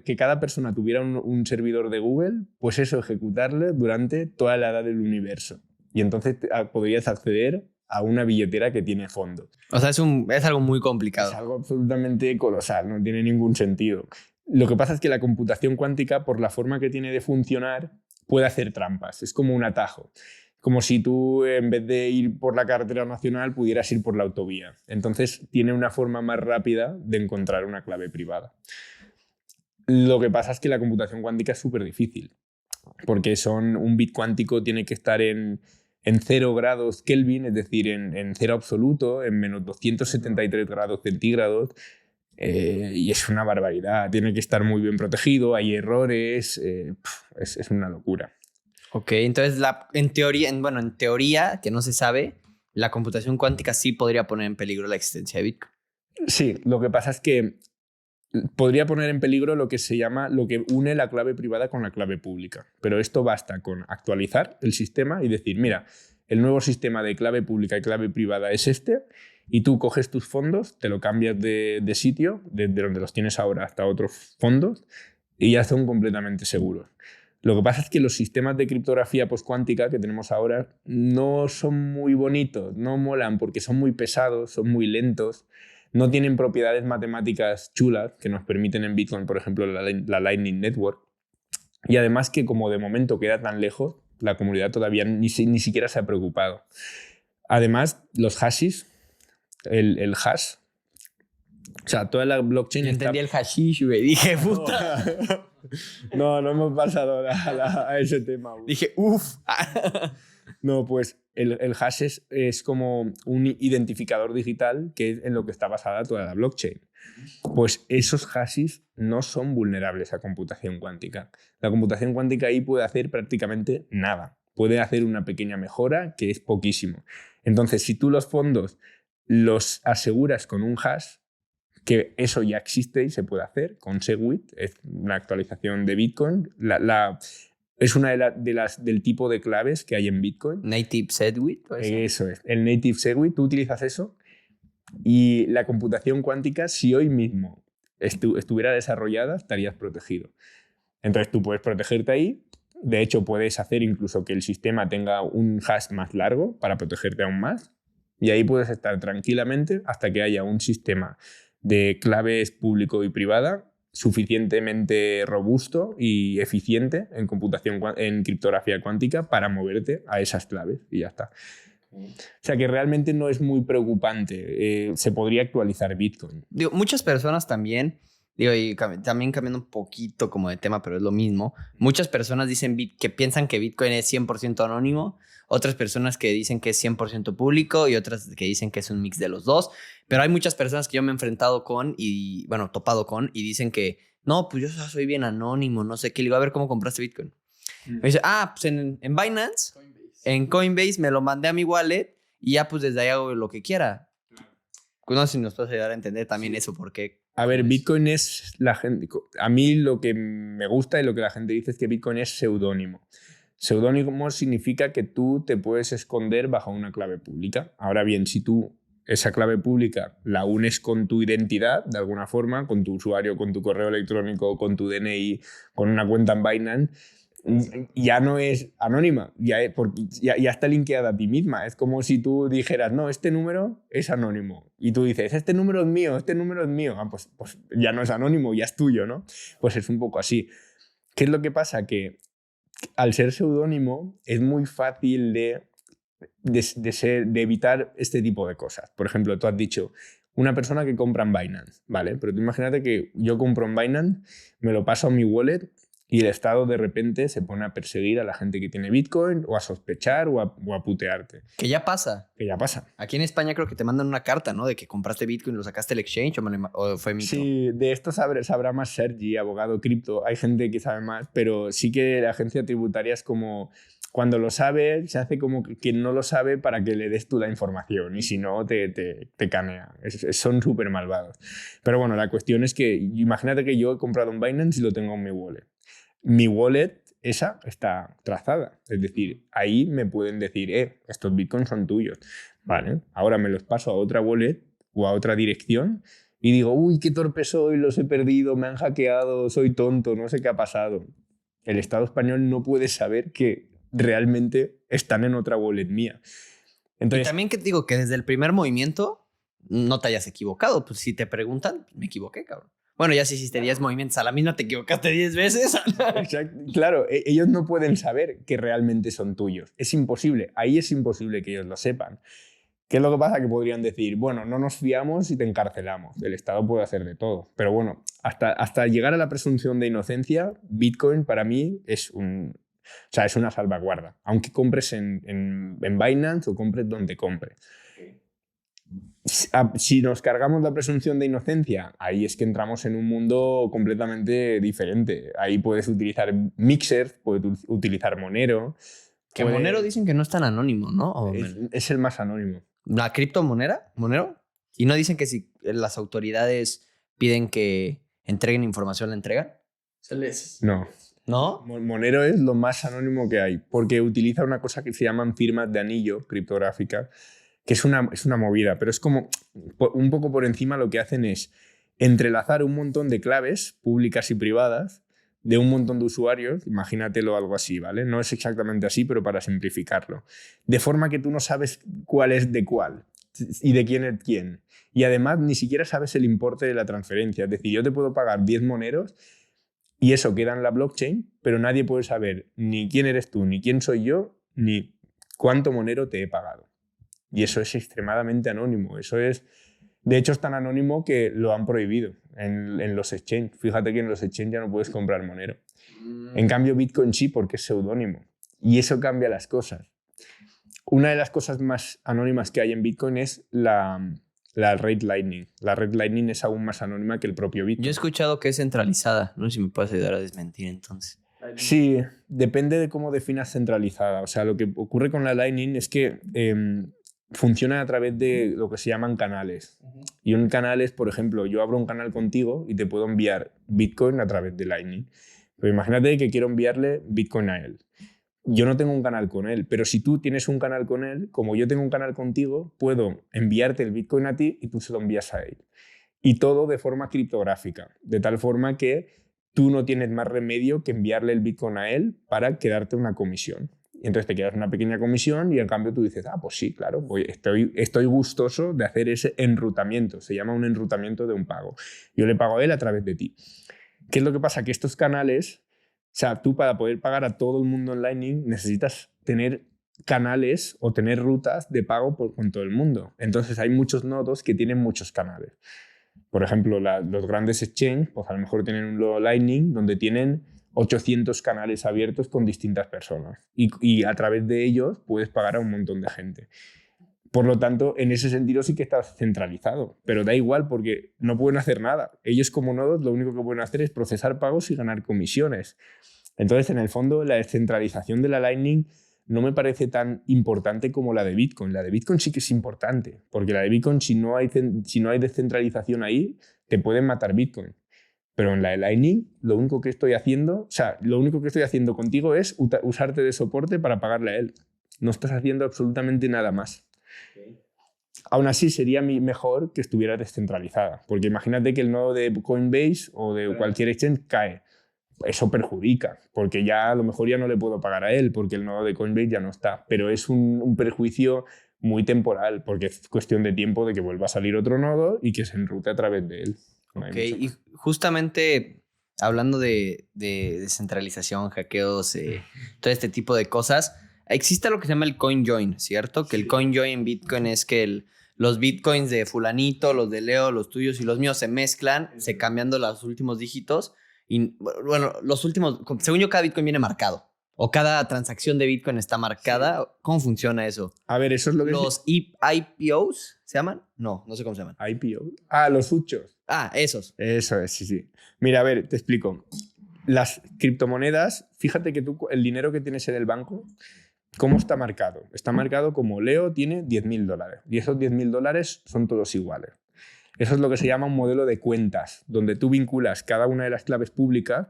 que cada persona tuviera un servidor de Google, pues eso, ejecutarlo durante toda la edad del universo. Y entonces podrías acceder a una billetera que tiene fondos. O sea, es algo muy complicado. Es algo absolutamente colosal, no tiene ningún sentido. Lo que pasa es que la computación cuántica, por la forma que tiene de funcionar, puede hacer trampas. Es como un atajo. Como si tú, en vez de ir por la carretera nacional, pudieras ir por la autovía. Entonces, tiene una forma más rápida de encontrar una clave privada. Lo que pasa es que la computación cuántica es súper difícil, porque un bit cuántico tiene que estar en 0 grados Kelvin, es decir, en cero absoluto, en menos 273 grados centígrados, y es una barbaridad. Tiene que estar muy bien protegido, hay errores, es una locura. Ok, entonces en teoría, que no se sabe, la computación cuántica sí podría poner en peligro la existencia de Bitcoin. Sí, lo que pasa es que podría poner en peligro lo que une la clave privada con la clave pública. Pero esto basta con actualizar el sistema y decir, mira, el nuevo sistema de clave pública y clave privada es este, y tú coges tus fondos, te lo cambias de sitio, desde donde los tienes ahora hasta otros fondos, y ya son completamente seguros. Lo que pasa es que los sistemas de criptografía postcuántica que tenemos ahora no son muy bonitos, no molan porque son muy pesados, son muy lentos, no tienen propiedades matemáticas chulas que nos permiten en Bitcoin, por ejemplo, la Lightning Network. Y además que como de momento queda tan lejos, la comunidad todavía ni siquiera se ha preocupado. Además, los hashes, el hash, o sea, toda la blockchain... Yo entendí el hashish, güey. Dije, puta. No hemos pasado a ese tema. Dije, uff. No, pues el hash es como un identificador digital que es en lo que está basada toda la blockchain. Pues esos hashes no son vulnerables a computación cuántica. La computación cuántica ahí puede hacer prácticamente nada. Puede hacer una pequeña mejora que es poquísimo. Entonces, si tú los fondos los aseguras con un hash, que eso ya existe y se puede hacer con Segwit, es una actualización de Bitcoin. Es una del tipo de claves que hay en Bitcoin. Native Segwit. Eso es, el Native Segwit. Tú utilizas eso y la computación cuántica, si hoy mismo estuviera desarrollada, estarías protegido. Entonces tú puedes protegerte ahí. De hecho, puedes hacer incluso que el sistema tenga un hash más largo para protegerte aún más. Y ahí puedes estar tranquilamente hasta que haya un sistema de claves público y privada suficientemente robusto y eficiente en computación, en criptografía cuántica para moverte a esas claves y ya está. O sea que realmente no es muy preocupante. Se podría actualizar Bitcoin. Digo, muchas personas también, digo, y también cambiando un poquito como de tema, pero es lo mismo. Muchas personas dicen que piensan que Bitcoin es 100% anónimo, otras personas que dicen que es 100% público y otras que dicen que es un mix de los dos. Pero hay muchas personas que yo me he enfrentado con y, bueno, topado con y dicen que no, pues yo soy bien anónimo, no sé qué. Le digo, a ver, ¿cómo compraste Bitcoin? Me dice, pues en Binance, en Coinbase me lo mandé a mi wallet y ya pues desde ahí hago lo que quiera. No sé si nos puedes ayudar a entender también eso, porque... A ver, Bitcoin es la gente... A mí lo que me gusta y lo que la gente dice es que Bitcoin es seudónimo. Seudónimo significa que tú te puedes esconder bajo una clave pública. Ahora bien, si tú esa clave pública la unes con tu identidad, de alguna forma, con tu usuario, con tu correo electrónico, con tu DNI, con una cuenta en Binance, ya no es anónima, ya está linkeada a ti misma. Es como si tú dijeras, no, este número es anónimo. Y tú dices, este número es mío, este número es mío. Pues ya no es anónimo, ya es tuyo, ¿no? Pues es un poco así. ¿Qué es lo que pasa? Que al ser seudónimo es muy fácil de evitar este tipo de cosas. Por ejemplo, tú has dicho, una persona que compra en Binance, ¿vale? Pero tú imagínate que yo compro en Binance, me lo paso a mi wallet y el Estado de repente se pone a perseguir a la gente que tiene Bitcoin o a sospechar o a putearte. Que ya pasa. Que ya pasa. Aquí en España creo que te mandan una carta, ¿no? De que compraste Bitcoin, lo sacaste del exchange o fue mito. Sí, de esto sabrá más Sergi, abogado cripto. Hay gente que sabe más, pero sí que la agencia tributaria es como... Cuando lo sabe, se hace como quien no lo sabe para que le des tú la información y si no, te canea. Son súper malvados. Pero bueno, la cuestión es que imagínate que yo he comprado un Binance y lo tengo en mi wallet. Mi wallet, esa, está trazada. Es decir, ahí me pueden decir, estos bitcoins son tuyos. Vale, ahora me los paso a otra wallet o a otra dirección y digo, uy, qué torpe soy, los he perdido, me han hackeado, soy tonto, no sé qué ha pasado. El Estado español no puede saber que realmente están en otra wallet mía. Entonces, y también que te digo que desde el primer movimiento no te hayas equivocado. Pues si te preguntan, me equivoqué, cabrón. Bueno, ya si hiciste 10 movimientos a la misma, te equivocaste 10 veces. Claro, ellos no pueden saber que realmente son tuyos. Es imposible. Ahí es imposible que ellos lo sepan. ¿Qué es lo que pasa? Que podrían decir, bueno, no nos fiamos y te encarcelamos. El Estado puede hacer de todo. Pero bueno, hasta llegar a la presunción de inocencia, Bitcoin para mí es es una salvaguarda. Aunque compres en Binance o compres donde compres. Si nos cargamos la presunción de inocencia, ahí es que entramos en un mundo completamente diferente. Ahí puedes utilizar Mixer, puedes utilizar Monero. Que Monero dicen que no es tan anónimo, ¿no? Es el más anónimo. ¿La criptomoneda? ¿Monero? Y no dicen que si las autoridades piden que entreguen información, ¿la entregan? No. ¿No? Monero es lo más anónimo que hay, porque utiliza una cosa que se llaman firmas de anillo criptográficas, que es una movida, pero es como un poco por encima lo que hacen es entrelazar un montón de claves públicas y privadas de un montón de usuarios, imagínatelo algo así, ¿vale? No es exactamente así, pero para simplificarlo. De forma que tú no sabes cuál es de cuál y de quién es quién. Y además ni siquiera sabes el importe de la transferencia. Es decir, yo te puedo pagar 10 moneros y eso queda en la blockchain, pero nadie puede saber ni quién eres tú, ni quién soy yo, ni cuánto monero te he pagado. Y eso es extremadamente anónimo. De hecho, es tan anónimo que lo han prohibido en los exchanges. Fíjate que en los exchanges ya no puedes comprar monero. En cambio, Bitcoin sí, porque es seudónimo. Y eso cambia las cosas. Una de las cosas más anónimas que hay en Bitcoin es la Red Lightning. La Red Lightning es aún más anónima que el propio Bitcoin. Yo he escuchado que es centralizada. No sé si me puedes ayudar a desmentir entonces. Sí, depende de cómo definas centralizada. O sea, lo que ocurre con la Lightning es que funciona a través de lo que se llaman canales. Y un canal es, por ejemplo, yo abro un canal contigo y te puedo enviar Bitcoin a través de Lightning. Pero imagínate que quiero enviarle Bitcoin a él. Yo no tengo un canal con él, pero si tú tienes un canal con él, como yo tengo un canal contigo, puedo enviarte el Bitcoin a ti y tú se lo envías a él. Y todo de forma criptográfica, de tal forma que tú no tienes más remedio que enviarle el Bitcoin a él para quedarte una comisión. Y entonces te quedas una pequeña comisión y en cambio tú dices, pues sí, claro, estoy gustoso de hacer ese enrutamiento. Se llama un enrutamiento de un pago. Yo le pago a él a través de ti. ¿Qué es lo que pasa? Que estos canales, o sea, tú para poder pagar a todo el mundo en Lightning necesitas tener canales o tener rutas de pago con todo el mundo. Entonces hay muchos nodos que tienen muchos canales. Por ejemplo, los grandes exchanges, pues a lo mejor tienen un nodo Lightning donde tienen 800 canales abiertos con distintas personas y a través de ellos puedes pagar a un montón de gente. Por lo tanto, en ese sentido sí que está centralizado, pero da igual porque no pueden hacer nada. Ellos como nodos lo único que pueden hacer es procesar pagos y ganar comisiones. Entonces, en el fondo, la descentralización de la Lightning no me parece tan importante como la de Bitcoin. La de Bitcoin sí que es importante, porque la de Bitcoin, si no hay descentralización ahí, te pueden matar Bitcoin. Pero en la de Lightning, lo único que estoy haciendo contigo es usarte de soporte para pagarle a él. No estás haciendo absolutamente nada más. Okay. Aún así, sería mejor que estuviera descentralizada, porque imagínate que el nodo de Coinbase o de cualquier exchange cae. Eso perjudica, porque ya a lo mejor ya no le puedo pagar a él, porque el nodo de Coinbase ya no está. Pero es un perjuicio muy temporal, porque es cuestión de tiempo de que vuelva a salir otro nodo y que se enrute a través de él. No y justamente hablando de descentralización, hackeos, todo este tipo de cosas, existe lo que se llama el CoinJoin, ¿cierto? Que el CoinJoin en Bitcoin es que los Bitcoins de fulanito, los de Leo, los tuyos y los míos se mezclan, se cambiando los últimos dígitos. Y bueno, los últimos, según yo, cada Bitcoin viene marcado. O cada transacción de Bitcoin está marcada. Sí. ¿Cómo funciona eso? A ver, eso es lo que... ¿Los IPOs se llaman? No sé cómo se llaman. ¿IPO? Los fuchos. Esos. Eso es, sí. Mira, a ver, te explico. Las criptomonedas, fíjate que tú, el dinero que tienes en el banco, ¿cómo está marcado? Está marcado como Leo tiene $10.000 y esos $10.000 son todos iguales. Eso es lo que se llama un modelo de cuentas, donde tú vinculas cada una de las claves públicas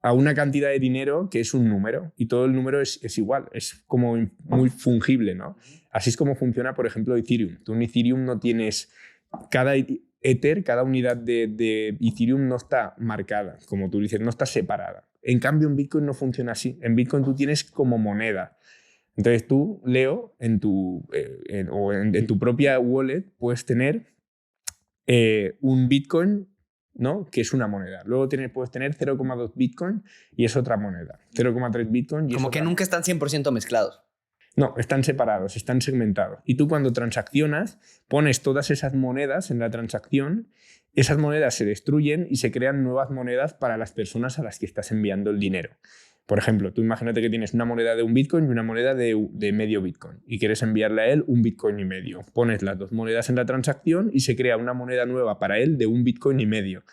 a una cantidad de dinero que es un número y todo el número es igual, es como muy fungible, ¿no? Así es como funciona, por ejemplo, Ethereum. Tú en Ethereum no tienes... Cada Ether, cada unidad de Ethereum no está marcada, como tú dices, no está separada. En cambio, en Bitcoin no funciona así. En Bitcoin tú tienes como moneda. Entonces tú, Leo, en tu propia wallet puedes tener un Bitcoin, ¿no? Que es una moneda. Luego puedes tener 0,2 Bitcoin y es otra moneda. 0,3 Bitcoin y como es que otra nunca están 100% mezclados. No, están separados, están segmentados. Y tú cuando transaccionas, pones todas esas monedas en la transacción, esas monedas se destruyen y se crean nuevas monedas para las personas a las que estás enviando el dinero. Por ejemplo, tú imagínate que tienes una moneda de un Bitcoin y una moneda de medio Bitcoin y quieres enviarle a él un Bitcoin y medio. Pones las dos monedas en la transacción y se crea una moneda nueva para él de un Bitcoin y medio.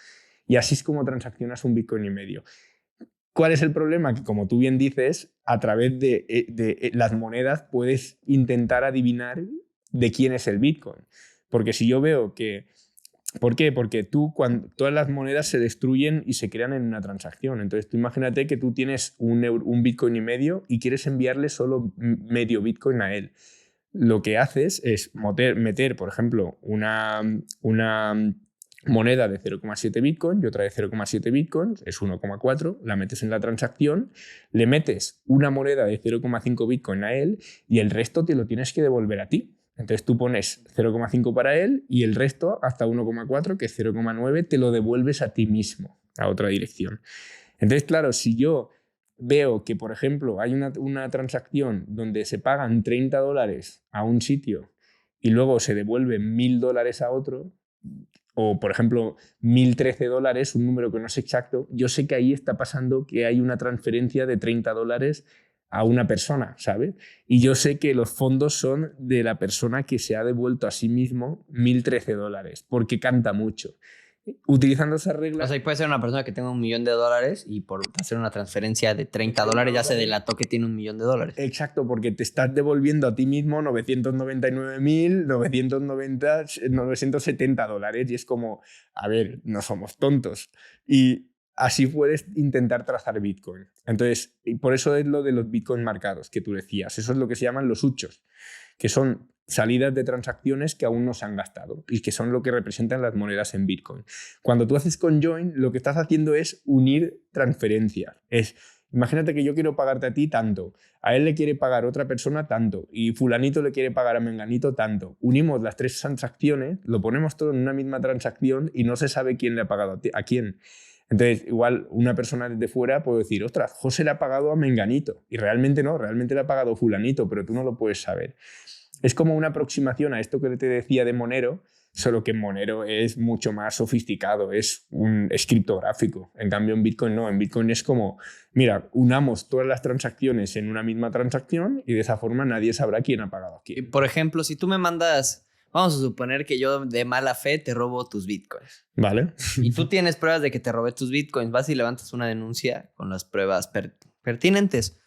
Y así es como transaccionas un Bitcoin y medio. ¿Cuál es el problema? Que como tú bien dices, a través de las monedas puedes intentar adivinar de quién es el Bitcoin. Porque si yo veo que... ¿Por qué? Porque todas las monedas se destruyen y se crean en una transacción. Entonces tú imagínate que tú tienes un Bitcoin y medio y quieres enviarle solo medio Bitcoin a él. Lo que haces es meter, por ejemplo, una moneda de 0,7 Bitcoin y otra de 0,7 Bitcoin, es 1,4, la metes en la transacción, le metes una moneda de 0,5 Bitcoin a él y el resto te lo tienes que devolver a ti. Entonces tú pones 0,5 para él y el resto, hasta 1,4, que es 0,9, te lo devuelves a ti mismo, a otra dirección. Entonces, claro, si yo veo que, por ejemplo, hay una transacción donde se pagan $30 a un sitio y luego se devuelven $1.000 a otro, o, por ejemplo, $1.013, un número que no es exacto, yo sé que ahí está pasando que hay una transferencia de $30 a una persona, ¿sabes? Y yo sé que los fondos son de la persona que se ha devuelto a sí mismo $1.013, porque canta mucho. Utilizando esas reglas... O sea, y puede ser una persona que tenga $1 millón y por hacer una transferencia de $30 ya se delató que tiene $1 millón. Exacto, porque te estás devolviendo a ti mismo $999.970 y es como, a ver, no somos tontos. Y así puedes intentar trazar Bitcoin. Entonces, y por eso es lo de los Bitcoin marcados que tú decías. Eso es lo que se llaman los huchos, que son salidas de transacciones que aún no se han gastado y que son lo que representan las monedas en Bitcoin. Cuando tú haces CoinJoin, lo que estás haciendo es unir transferencias. Imagínate que yo quiero pagarte a ti tanto, a él le quiere pagar otra persona tanto y fulanito le quiere pagar a menganito tanto. Unimos las tres transacciones, lo ponemos todo en una misma transacción y no se sabe quién le ha pagado a quién. Entonces, igual una persona desde fuera puede decir, ostras, José le ha pagado a Menganito. Y realmente no, realmente le ha pagado fulanito, pero tú no lo puedes saber. Es como una aproximación a esto que te decía de Monero, solo que en Monero es mucho más sofisticado, es criptográfico. En cambio, en Bitcoin no. En Bitcoin es como, mira, unamos todas las transacciones en una misma transacción y de esa forma nadie sabrá quién ha pagado a Y, quién. por ejemplo, si tú me mandas, vamos a suponer que yo de mala fe te robo tus bitcoins. ¿Vale? Y tú tienes pruebas de que te robé tus bitcoins, vas y levantas una denuncia con las pruebas pertinentes.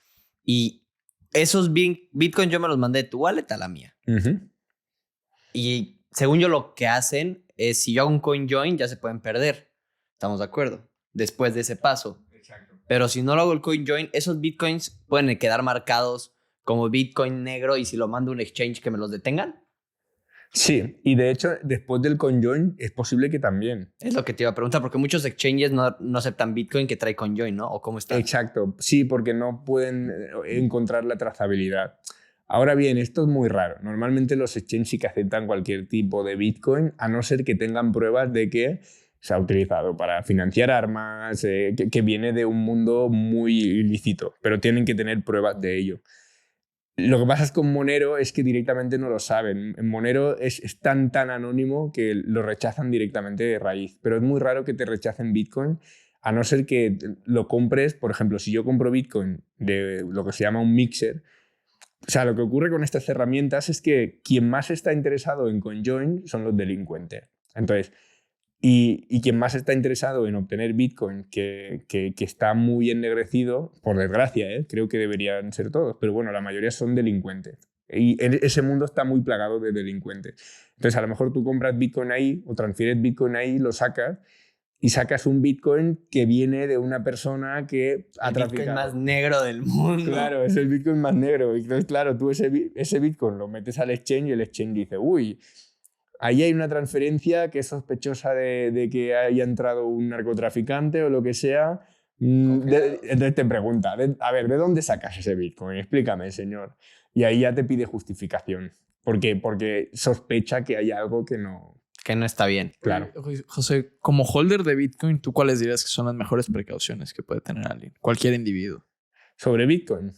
Y esos bitcoins yo me los mandé de tu wallet a la mía. Uh-huh. Y según yo lo que hacen es, si yo hago un coin join, ya se pueden perder. ¿Estamos de acuerdo? Después de ese paso. Exacto. Pero si no lo hago el coin join, esos bitcoins pueden quedar marcados como bitcoin negro y si lo mando a un exchange que me los detengan. Sí, y de hecho, después del conjoin es posible que también. Es lo que te iba a preguntar, porque muchos exchanges no aceptan bitcoin que trae coin join, ¿no? ¿O cómo está? Exacto, sí, porque no pueden encontrar la trazabilidad. Ahora bien, esto es muy raro. Normalmente los exchanges sí que aceptan cualquier tipo de Bitcoin, a no ser que tengan pruebas de que se ha utilizado para financiar armas, que viene de un mundo muy ilícito, pero tienen que tener pruebas de ello. Lo que pasa es con Monero es que directamente no lo saben. En Monero es tan anónimo que lo rechazan directamente de raíz, pero es muy raro que te rechacen Bitcoin, a no ser que lo compres. Por ejemplo, si yo compro Bitcoin de lo que se llama un mixer, o sea, lo que ocurre con estas herramientas es que quien más está interesado en CoinJoin son los delincuentes. Entonces, y quien más está interesado en obtener Bitcoin, que está muy ennegrecido, por desgracia, creo que deberían ser todos, pero bueno, la mayoría son delincuentes. Y ese mundo está muy plagado de delincuentes. Entonces, a lo mejor tú compras Bitcoin ahí o transfieres Bitcoin ahí, lo sacas y sacas un Bitcoin que viene de una persona que ha El traficado. bitcoin más negro del mundo. Claro, es el Bitcoin más negro. Entonces, claro, tú ese Bitcoin lo metes al exchange y el exchange dice, uy, ahí hay una transferencia que es sospechosa de que haya entrado un narcotraficante o lo que sea. Entonces te pregunta, a ver, ¿de dónde sacas ese Bitcoin? Explícame, señor. Y ahí ya te pide justificación. ¿Por qué? Porque sospecha que hay algo que no... Que no está bien. Claro. Oye, José, como holder de Bitcoin, ¿tú cuáles dirías que son las mejores precauciones que puede tener alguien, cualquier individuo? Sobre Bitcoin.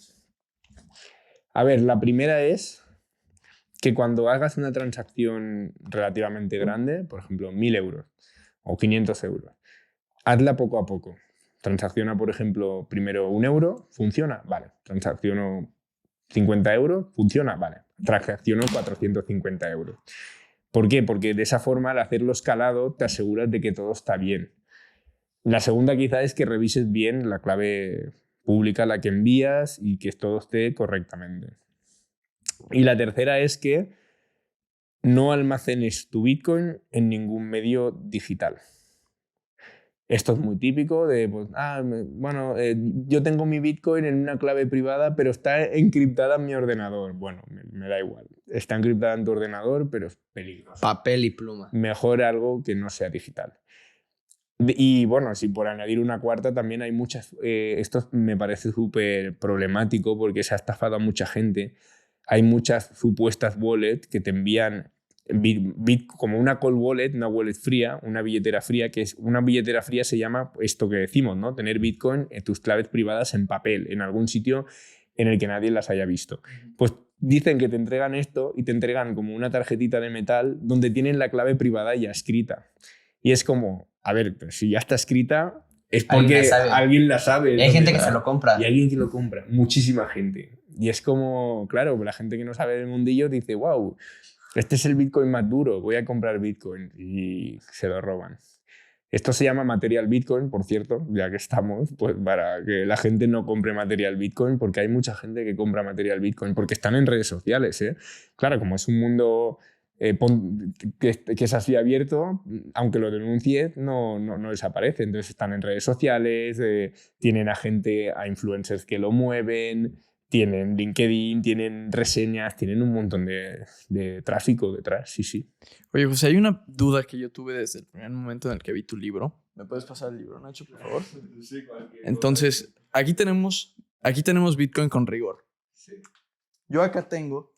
A ver, la primera es que cuando hagas una transacción relativamente grande, por ejemplo, 1.000 euros o 500 euros, hazla poco a poco. Transacciona, por ejemplo, primero 1 euro, funciona, vale. Transacciono 50 euros, funciona, vale. Transacciono 450 euros. ¿Por qué? Porque de esa forma, al hacerlo escalado, te aseguras de que todo está bien. La segunda quizá es que revises bien la clave pública a la que envías y que todo esté correctamente. Y la tercera es que no almacenes tu Bitcoin en ningún medio digital. Esto es muy típico de, pues, yo tengo mi Bitcoin en una clave privada, pero está encriptada en mi ordenador. Bueno, me da igual. Está encriptada en tu ordenador, pero es peligroso. Papel y pluma. Mejor algo que no sea digital. Y bueno, si por añadir una cuarta, también hay muchas... esto me parece súper problemático porque se ha estafado a mucha gente. Hay muchas supuestas wallets que te envían como una cold wallet, una wallet fría, una billetera fría, que es una billetera fría se llama esto que decimos, ¿no? Tener Bitcoin en tus claves privadas en papel, en algún sitio en el que nadie las haya visto. Pues dicen que te entregan esto y te entregan como una tarjetita de metal donde tienen la clave privada ya escrita. Y es como, a ver, pero si ya está escrita es porque alguien la sabe. Y hay gente que se lo compra. Y alguien que lo compra, muchísima gente. Y es como, claro, la gente que no sabe del mundillo dice, wow, este es el Bitcoin más duro, voy a comprar Bitcoin, y se lo roban. Esto se llama material Bitcoin, por cierto, ya que estamos, pues para que la gente no compre material Bitcoin, porque hay mucha gente que compra material Bitcoin, porque están en redes sociales, ¿eh? Claro, como es un mundo que es así abierto, aunque lo denuncies, no desaparece. Entonces están en redes sociales, tienen a influencers que lo mueven, tienen LinkedIn, tienen reseñas, tienen un montón de tráfico detrás, sí. Oye, José, hay una duda que yo tuve desde el primer momento en el que vi tu libro. ¿Me puedes pasar el libro, Nacho, por favor? Sí, entonces, aquí tenemos Bitcoin con rigor. Sí. Yo acá tengo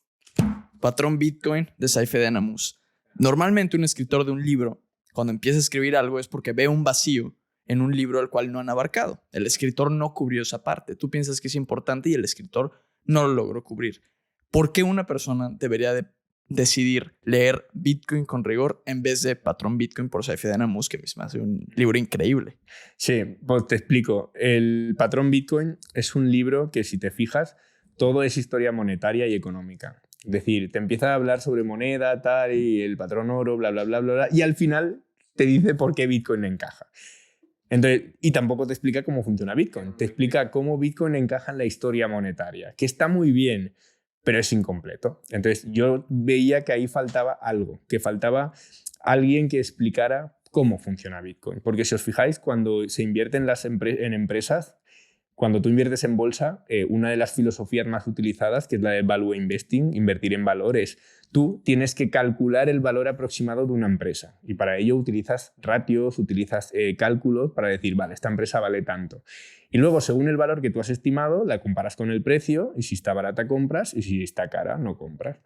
Patrón Bitcoin de Saife de Anamus. Normalmente un escritor de un libro, cuando empieza a escribir algo, es porque ve un vacío en un libro al cual no han abarcado. El escritor no cubrió esa parte. Tú piensas que es importante y el escritor no lo logró cubrir. ¿Por qué una persona debería decidir leer Bitcoin con rigor en vez de Patrón Bitcoin por Saifedean Ammous, que me hace un libro increíble? Sí, pues te explico. El Patrón Bitcoin es un libro que, si te fijas, todo es historia monetaria y económica. Es decir, te empieza a hablar sobre moneda, tal, y el patrón oro, bla, bla, bla, bla, bla, y al final te dice por qué Bitcoin encaja. Entonces, y tampoco te explica cómo funciona Bitcoin. Te explica cómo Bitcoin encaja en la historia monetaria, que está muy bien, pero es incompleto. Entonces, yo veía que ahí faltaba algo, que faltaba alguien que explicara cómo funciona Bitcoin. Porque si os fijáis, cuando se invierte en empresas, cuando tú inviertes en bolsa, una de las filosofías más utilizadas, que es la de value investing, invertir en valores, tú tienes que calcular el valor aproximado de una empresa. Y para ello utilizas ratios, utilizas cálculos para decir, vale, esta empresa vale tanto. Y luego, según el valor que tú has estimado, la comparas con el precio, y si está barata compras, y si está cara no compras.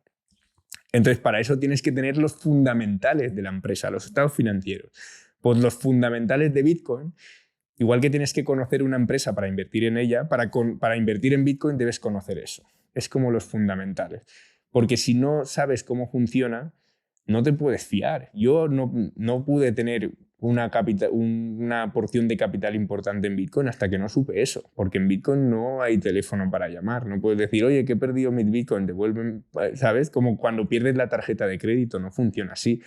Entonces, para eso tienes que tener los fundamentales de la empresa, los estados financieros. Pues los fundamentales de Bitcoin, igual que tienes que conocer una empresa para invertir en ella, para invertir en Bitcoin debes conocer eso. Es como los fundamentales. Porque si no sabes cómo funciona, no te puedes fiar. Yo no pude tener una porción de capital importante en Bitcoin hasta que no supe eso. Porque en Bitcoin no hay teléfono para llamar. No puedes decir, oye, que he perdido mi Bitcoin, devuelven, ¿sabes? Como cuando pierdes la tarjeta de crédito, no funciona así.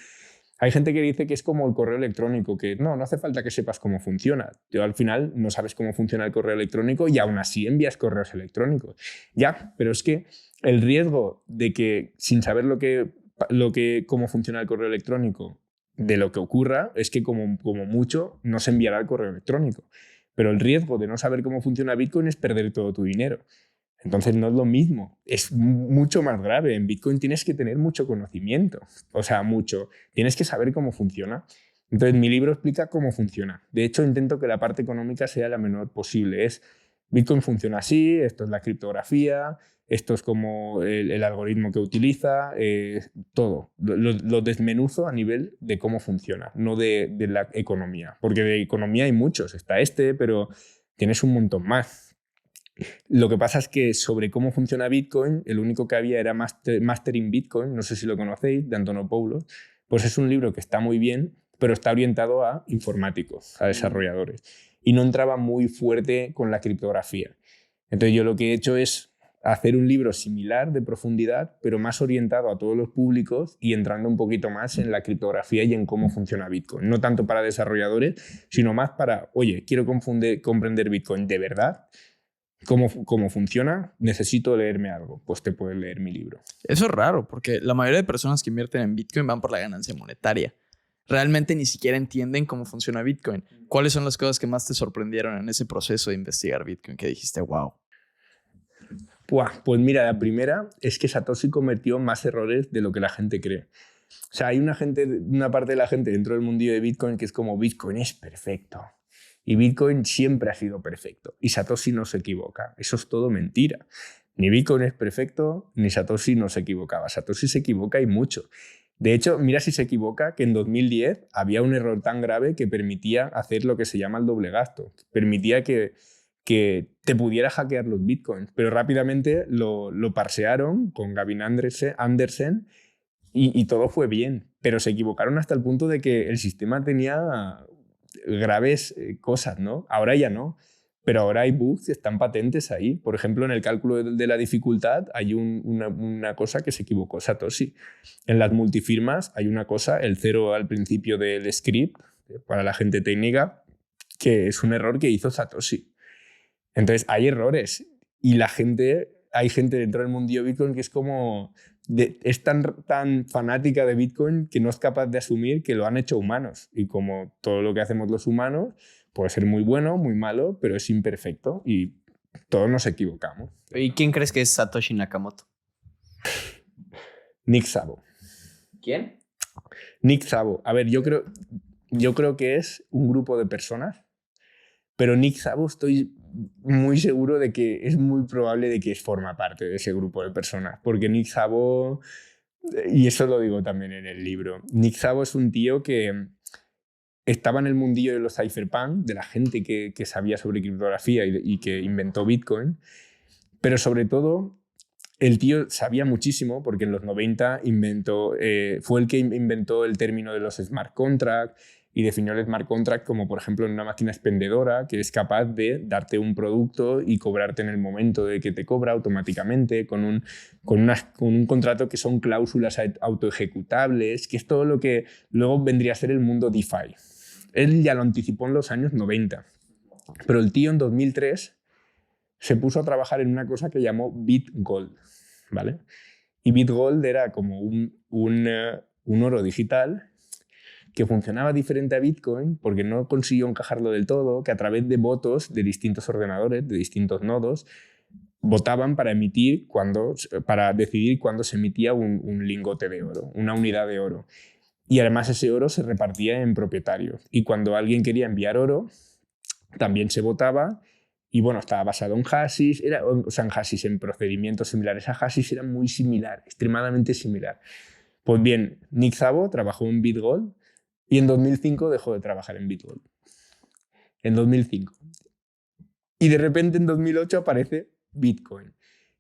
Hay gente que dice que es como el correo electrónico, que no hace falta que sepas cómo funciona. Tú al final no sabes cómo funciona el correo electrónico y aún así envías correos electrónicos. Ya, pero es que el riesgo de que sin saber cómo funciona el correo electrónico, de lo que ocurra, es que como mucho no se enviará el correo electrónico. Pero el riesgo de no saber cómo funciona Bitcoin es perder todo tu dinero. Entonces no es lo mismo, es mucho más grave. En Bitcoin tienes que tener mucho conocimiento, o sea, mucho. Tienes que saber cómo funciona. Entonces mi libro explica cómo funciona. De hecho, intento que la parte económica sea la menor posible. Bitcoin funciona así, esto es la criptografía, esto es como el algoritmo que utiliza, todo. Lo desmenuzo a nivel de cómo funciona, no de la economía. Porque de economía hay muchos, está pero tienes un montón más. Lo que pasa es que sobre cómo funciona Bitcoin, el único que había era Mastering Bitcoin, no sé si lo conocéis, de Antonopoulos. Pues es un libro que está muy bien, pero está orientado a informáticos, a desarrolladores. Y no entraba muy fuerte con la criptografía. Entonces yo lo que he hecho es hacer un libro similar de profundidad, pero más orientado a todos los públicos y entrando un poquito más en la criptografía y en cómo funciona Bitcoin. No tanto para desarrolladores, sino más para, oye, quiero comprender Bitcoin de verdad. ¿Cómo funciona? Necesito leerme algo. Pues te puedes leer mi libro. Eso es raro, porque la mayoría de personas que invierten en Bitcoin van por la ganancia monetaria. Realmente ni siquiera entienden cómo funciona Bitcoin. ¿Cuáles son las cosas que más te sorprendieron en ese proceso de investigar Bitcoin? Que dijiste, wow. Pues mira, la primera es que Satoshi cometió más errores de lo que la gente cree. O sea, hay una parte de la gente dentro del mundillo de Bitcoin que es como Bitcoin es perfecto. Y Bitcoin siempre ha sido perfecto. Y Satoshi no se equivoca. Eso es todo mentira. Ni Bitcoin es perfecto, ni Satoshi no se equivocaba. Satoshi se equivoca y mucho. De hecho, mira si se equivoca que en 2010 había un error tan grave que permitía hacer lo que se llama el doble gasto. Permitía que te pudiera hackear los Bitcoins. Pero rápidamente lo parsearon con Gavin Andersen y todo fue bien. Pero se equivocaron hasta el punto de que el sistema tenía graves cosas, ¿no? Ahora ya no, pero ahora hay bugs que están patentes ahí. Por ejemplo, en el cálculo de la dificultad hay una cosa que se equivocó Satoshi. En las multifirmas hay una cosa, el 0 al principio del script, para la gente técnica, que es un error que hizo Satoshi. Entonces hay errores y hay gente dentro del mundillo Bitcoin que es como... es tan fanática de Bitcoin que no es capaz de asumir que lo han hecho humanos. Y como todo lo que hacemos los humanos puede ser muy bueno, muy malo, pero es imperfecto y todos nos equivocamos. ¿Y quién crees que es Satoshi Nakamoto? Nick Szabo. ¿Quién? Nick Szabo. A ver, yo creo que es un grupo de personas, pero Nick Szabo estoy muy seguro de que es muy probable de que forma parte de ese grupo de personas, porque Nick Szabo, y eso lo digo también en el libro, Nick Szabo es un tío que estaba en el mundillo de los cypherpunk, de la gente que sabía sobre criptografía y que inventó Bitcoin, pero sobre todo el tío sabía muchísimo porque en los 90 fue el que inventó el término de los smart contracts y definió el smart contract como, por ejemplo, en una máquina expendedora que es capaz de darte un producto y cobrarte en el momento de que te cobra automáticamente con un contrato que son cláusulas autoejecutables, que es todo lo que luego vendría a ser el mundo DeFi. Él ya lo anticipó en los años 90, pero el tío en 2003 se puso a trabajar en una cosa que llamó BitGold, ¿vale? Y BitGold era como un oro digital que funcionaba diferente a Bitcoin porque no consiguió encajarlo del todo, que a través de votos de distintos ordenadores, de distintos nodos, votaban para decidir cuándo se emitía un lingote de oro, una unidad de oro. Y además ese oro se repartía en propietarios. Y cuando alguien quería enviar oro, también se votaba. Y bueno, estaba basado en hashish, en procedimientos similares a hashish, era muy similar, extremadamente similar. Pues bien, Nick Szabo trabajó en BitGold y en 2005 dejó de trabajar en BitGold. En 2005. Y de repente en 2008 aparece Bitcoin.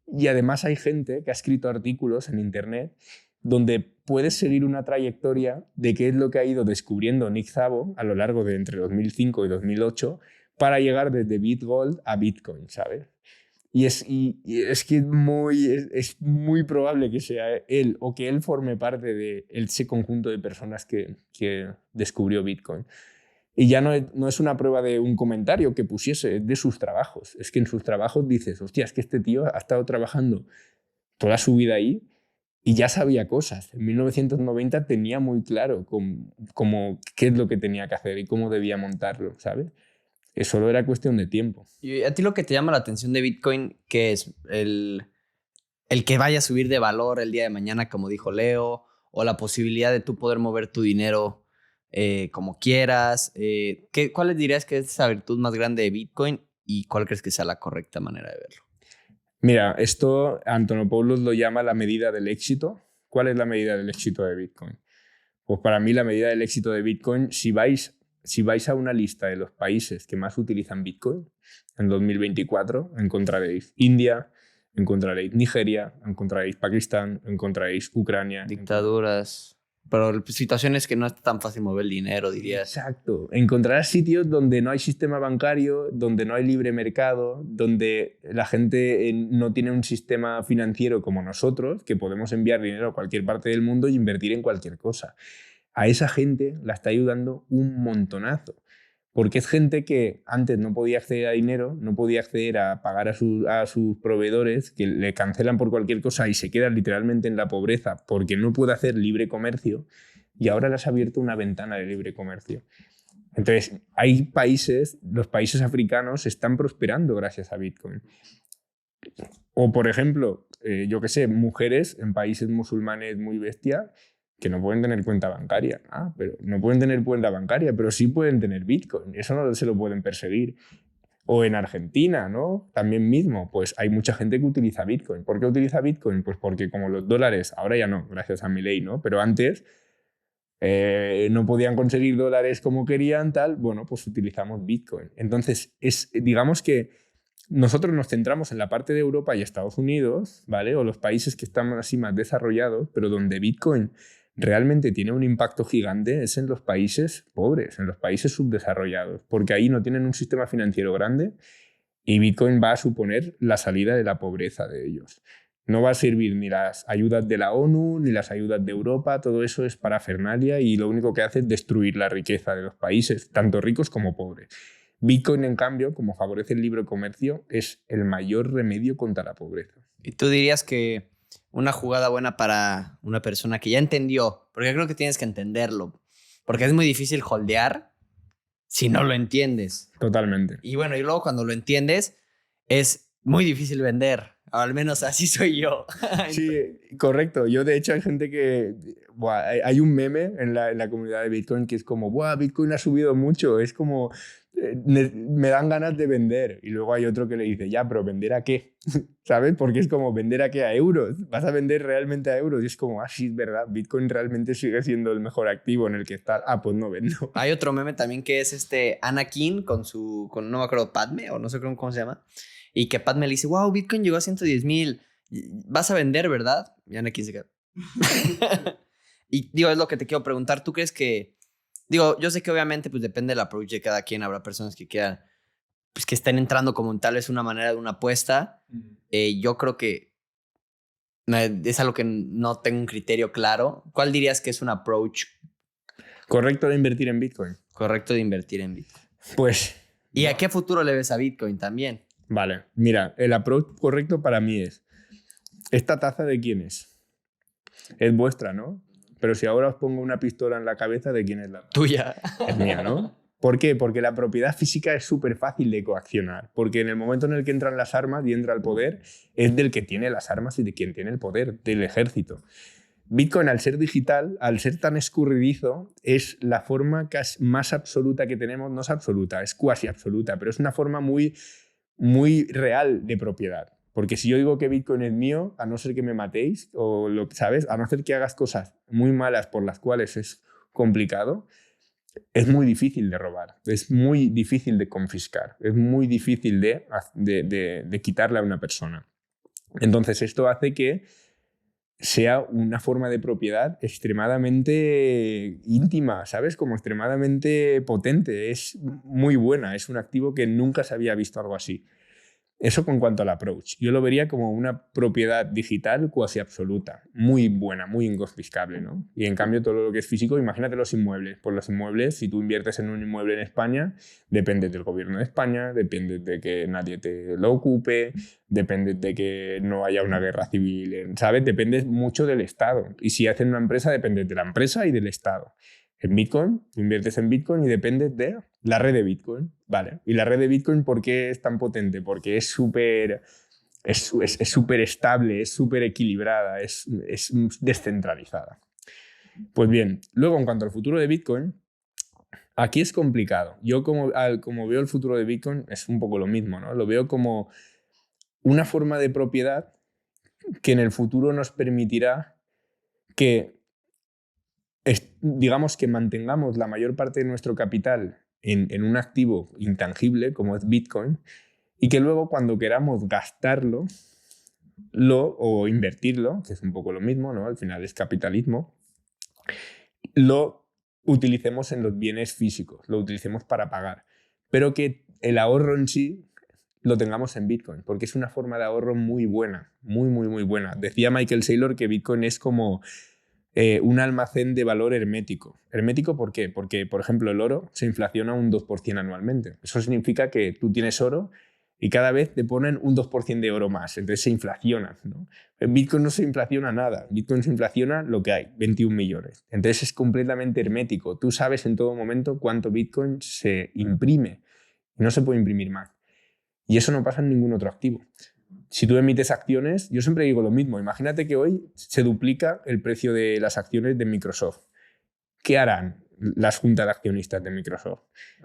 Y además hay gente que ha escrito artículos en internet donde puedes seguir una trayectoria de qué es lo que ha ido descubriendo Nick Szabo a lo largo de entre 2005 y 2008 para llegar desde BitGold a Bitcoin, ¿sabes? Y es que es muy probable que sea él o que él forme parte de ese conjunto de personas que descubrió Bitcoin. Y ya no es una prueba de un comentario que pusiese, es de sus trabajos. Es que en sus trabajos dices, hostia, es que este tío ha estado trabajando toda su vida ahí y ya sabía cosas. En 1990 tenía muy claro qué es lo que tenía que hacer y cómo debía montarlo, ¿sabes? Solo era cuestión de tiempo. ¿Y a ti lo que te llama la atención de Bitcoin, qué es? ¿El que vaya a subir de valor el día de mañana, como dijo Leo? ¿O la posibilidad de tú poder mover tu dinero como quieras? ¿Cuál dirías que es esa virtud más grande de Bitcoin y cuál crees que sea la correcta manera de verlo? Mira, esto Antonopoulos lo llama la medida del éxito. ¿Cuál es la medida del éxito de Bitcoin? Pues para mí la medida del éxito de Bitcoin, si vais a una lista de los países que más utilizan Bitcoin en 2024, encontraréis India, encontraréis Nigeria, encontraréis Pakistán, encontraréis Ucrania. Dictaduras, pero situaciones que no es tan fácil mover el dinero, dirías. Exacto. Encontrarás sitios donde no hay sistema bancario, donde no hay libre mercado, donde la gente no tiene un sistema financiero como nosotros, que podemos enviar dinero a cualquier parte del mundo y invertir en cualquier cosa. A esa gente la está ayudando un montonazo. Porque es gente que antes no podía acceder a dinero, no podía acceder a pagar a sus proveedores, que le cancelan por cualquier cosa y se quedan literalmente en la pobreza porque no puede hacer libre comercio, y ahora les ha abierto una ventana de libre comercio. Entonces, los países africanos están prosperando gracias a Bitcoin. O, por ejemplo, yo qué sé, mujeres en países musulmanes muy bestia que no pueden tener cuenta bancaria. Pero no pueden tener cuenta bancaria, pero sí pueden tener Bitcoin. Eso no se lo pueden perseguir. O en Argentina, ¿no? También mismo, pues hay mucha gente que utiliza Bitcoin. ¿Por qué utiliza Bitcoin? Pues porque como los dólares, ahora ya no, gracias a Milei, ¿no? Pero antes no podían conseguir dólares como querían, tal, bueno, pues utilizamos Bitcoin. Entonces, digamos que nosotros nos centramos en la parte de Europa y Estados Unidos, ¿vale? O los países que están así más desarrollados, pero donde Bitcoin realmente tiene un impacto gigante es en los países pobres, en los países subdesarrollados, porque ahí no tienen un sistema financiero grande y Bitcoin va a suponer la salida de la pobreza de ellos. No va a servir ni las ayudas de la ONU, ni las ayudas de Europa, todo eso es parafernalia y lo único que hace es destruir la riqueza de los países, tanto ricos como pobres. Bitcoin, en cambio, como favorece el libre comercio, es el mayor remedio contra la pobreza. ¿Y tú dirías que una jugada buena para una persona que ya entendió? Porque creo que tienes que entenderlo, porque es muy difícil holdear si no lo entiendes. Totalmente. Y bueno, y luego cuando lo entiendes, es muy difícil vender. Al menos así soy yo. Sí, correcto. Yo, de hecho, hay gente que... hay un meme en la comunidad de Bitcoin que es como, Bitcoin ha subido mucho. Es como... me dan ganas de vender. Y luego hay otro que le dice, ya, pero ¿vender a qué? ¿Sabes? Porque es como, ¿vender a qué? A euros. ¿Vas a vender realmente a euros? Y es como, sí, es verdad, Bitcoin realmente sigue siendo el mejor activo en el que estar. Pues no vendo. Hay otro meme también que es Anakin no me acuerdo, Padme, o no sé cómo se llama. Y que Padme le dice, wow, Bitcoin llegó a 110,000. Vas a vender, ¿verdad? Y Anakin se queda. Y digo, es lo que te quiero preguntar. ¿Tú crees que... Digo, yo sé que obviamente pues depende del approach de cada quien. Habrá personas que quieran... Pues que estén entrando como tal vez una manera de una apuesta. Yo creo que es algo que no tengo un criterio claro. ¿Cuál dirías que es un approach ¿Correcto de invertir en Bitcoin? correcto de invertir en Bitcoin? Pues... ¿Y a qué futuro le ves a Bitcoin también? Vale, mira, el approach correcto para mí es, ¿esta taza de quién es? Es vuestra, ¿no? Pero si ahora os pongo una pistola en la cabeza, ¿de quién es la taza? Tuya. Es mía, ¿no? ¿Por qué? Porque la propiedad física es súper fácil de coaccionar. Porque en el momento en el que entran las armas y entra el poder, es del que tiene las armas y de quien tiene el poder, del ejército. Bitcoin, al ser digital, al ser tan escurridizo, es la forma más absoluta que tenemos. No es absoluta, es cuasi absoluta, pero es una forma muy, muy real de propiedad. Porque si yo digo que Bitcoin es mío, a no ser que me matéis, o ¿sabes? A no ser que hagas cosas muy malas por las cuales es complicado, es muy difícil de robar, es muy difícil de confiscar, es muy difícil de quitarle a una persona. Entonces esto hace que sea una forma de propiedad extremadamente íntima, ¿sabes? Como extremadamente potente, es muy buena, es un activo que nunca se había visto algo así. Eso con cuanto al approach. Yo lo vería como una propiedad digital cuasi absoluta, muy buena, muy inconfiscable, ¿no? Y en cambio todo lo que es físico, imagínate los inmuebles. Pues los inmuebles, si tú inviertes en un inmueble en España, depende del gobierno de España, depende de que nadie te lo ocupe, depende de que no haya una guerra civil, ¿sabes? Depende mucho del Estado. Y si hacen una empresa, depende de la empresa y del Estado. En Bitcoin, tú inviertes en Bitcoin y dependes de la red de Bitcoin. Vale. ¿Y la red de Bitcoin por qué es tan potente? Porque es súper estable, es súper equilibrada, es descentralizada. Pues bien, luego en cuanto al futuro de Bitcoin, aquí es complicado. Yo como veo el futuro de Bitcoin es un poco lo mismo, ¿no? Lo veo como una forma de propiedad que en el futuro nos permitirá que digamos que mantengamos la mayor parte de nuestro capital en un activo intangible como es Bitcoin y que luego cuando queramos gastarlo o invertirlo, que es un poco lo mismo, ¿no? Al final es capitalismo, lo utilicemos en los bienes físicos, lo utilicemos para pagar, pero que el ahorro en sí lo tengamos en Bitcoin, porque es una forma de ahorro muy buena, muy, muy, muy buena. Decía Michael Saylor que Bitcoin es como un almacén de valor hermético. ¿Hermético por qué? Porque, por ejemplo, el oro se inflaciona un 2% anualmente. Eso significa que tú tienes oro y cada vez te ponen un 2% de oro más. Entonces se inflaciona, ¿no? En Bitcoin no se inflaciona nada. Bitcoin se inflaciona lo que hay, 21 millones. Entonces es completamente hermético. Tú sabes en todo momento cuánto Bitcoin se imprime. No se puede imprimir más. Y eso no pasa en ningún otro activo. Si tú emites acciones, yo siempre digo lo mismo. Imagínate que hoy se duplica el precio de las acciones de Microsoft. ¿Qué harán las juntas de accionistas de Microsoft?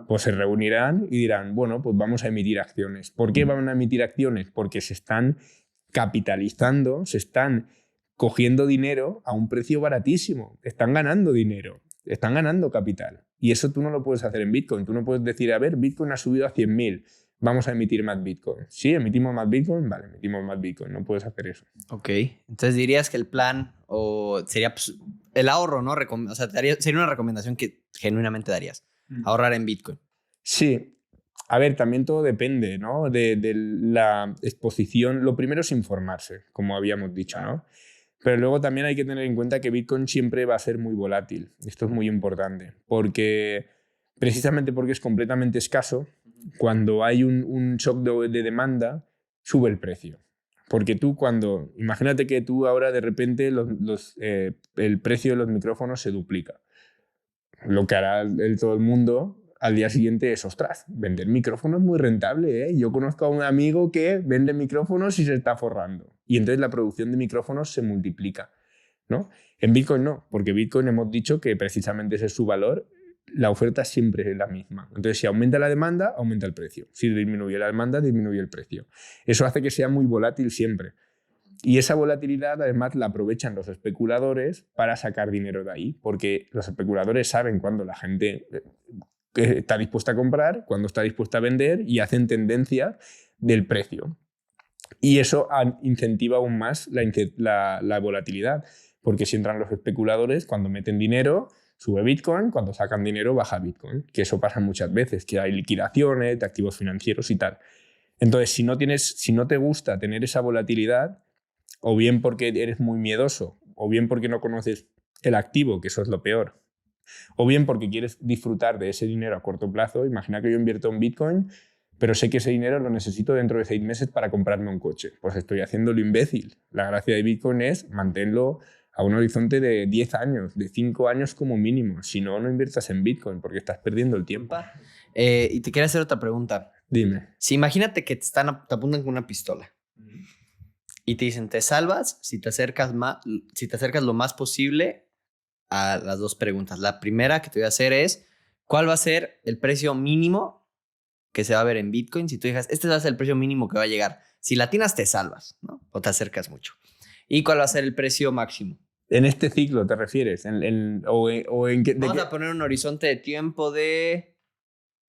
Pues se reunirán y dirán, bueno, pues vamos a emitir acciones. ¿Por qué van a emitir acciones? Porque se están capitalizando, se están cogiendo dinero a un precio baratísimo. Están ganando dinero, están ganando capital. Y eso tú no lo puedes hacer en Bitcoin. Tú no puedes decir, a ver, Bitcoin ha subido a 100.000. Vamos a emitir más Bitcoin. ¿Sí? ¿Emitimos más Bitcoin? Vale, emitimos más Bitcoin. No puedes hacer eso. Ok. Entonces dirías que el plan sería pues, el ahorro, ¿no? O sea, sería una recomendación que genuinamente darías. Ahorrar en Bitcoin. Sí. A ver, también todo depende, ¿no? De la exposición. Lo primero es informarse, como habíamos dicho, ¿no? Pero luego también hay que tener en cuenta que Bitcoin siempre va a ser muy volátil. Esto es muy importante. Precisamente porque es completamente escaso, cuando hay un shock de demanda, sube el precio. Porque imagínate que tú ahora de repente el precio de los micrófonos se duplica. Lo que hará todo el mundo al día siguiente es, ostras, vender micrófonos es muy rentable, ¿eh? Yo conozco a un amigo que vende micrófonos y se está forrando. Y entonces la producción de micrófonos se multiplica, ¿no? En Bitcoin no, porque Bitcoin hemos dicho que precisamente ese es su valor. la oferta siempre es la misma. Entonces, si aumenta la demanda, aumenta el precio. Si disminuye la demanda, disminuye el precio. Eso hace que sea muy volátil siempre. Y esa volatilidad, además, la aprovechan los especuladores para sacar dinero de ahí, porque los especuladores saben cuándo la gente está dispuesta a comprar, cuándo está dispuesta a vender y hacen tendencia del precio. Y eso incentiva aún más la volatilidad, porque si entran los especuladores, cuando meten dinero, sube Bitcoin, cuando sacan dinero, baja Bitcoin, que eso pasa muchas veces, que hay liquidaciones de activos financieros y tal. Entonces, si no te gusta tener esa volatilidad, o bien porque eres muy miedoso, o bien porque no conoces el activo, que eso es lo peor, o bien porque quieres disfrutar de ese dinero a corto plazo. Imagina que yo invierto en Bitcoin, pero sé que ese dinero lo necesito dentro de 6 meses para comprarme un coche. Pues estoy haciendo lo imbécil. La gracia de Bitcoin es mantenerlo a un horizonte de 10 años, de 5 años como mínimo. Si no, no inviertas en Bitcoin porque estás perdiendo el tiempo. Y te quiero hacer otra pregunta. Dime. Si imagínate que te apuntan con una pistola y te dicen, te salvas si te acercas lo más posible a las 2 preguntas. La primera que te voy a hacer es, ¿cuál va a ser el precio mínimo que se va a ver en Bitcoin? Si tú digas, este va a ser el precio mínimo que va a llegar. Si la atinas, te salvas, ¿no? O te acercas mucho. ¿Y cuál va a ser el precio máximo? ¿En este ciclo te refieres? Vamos a poner un horizonte de tiempo de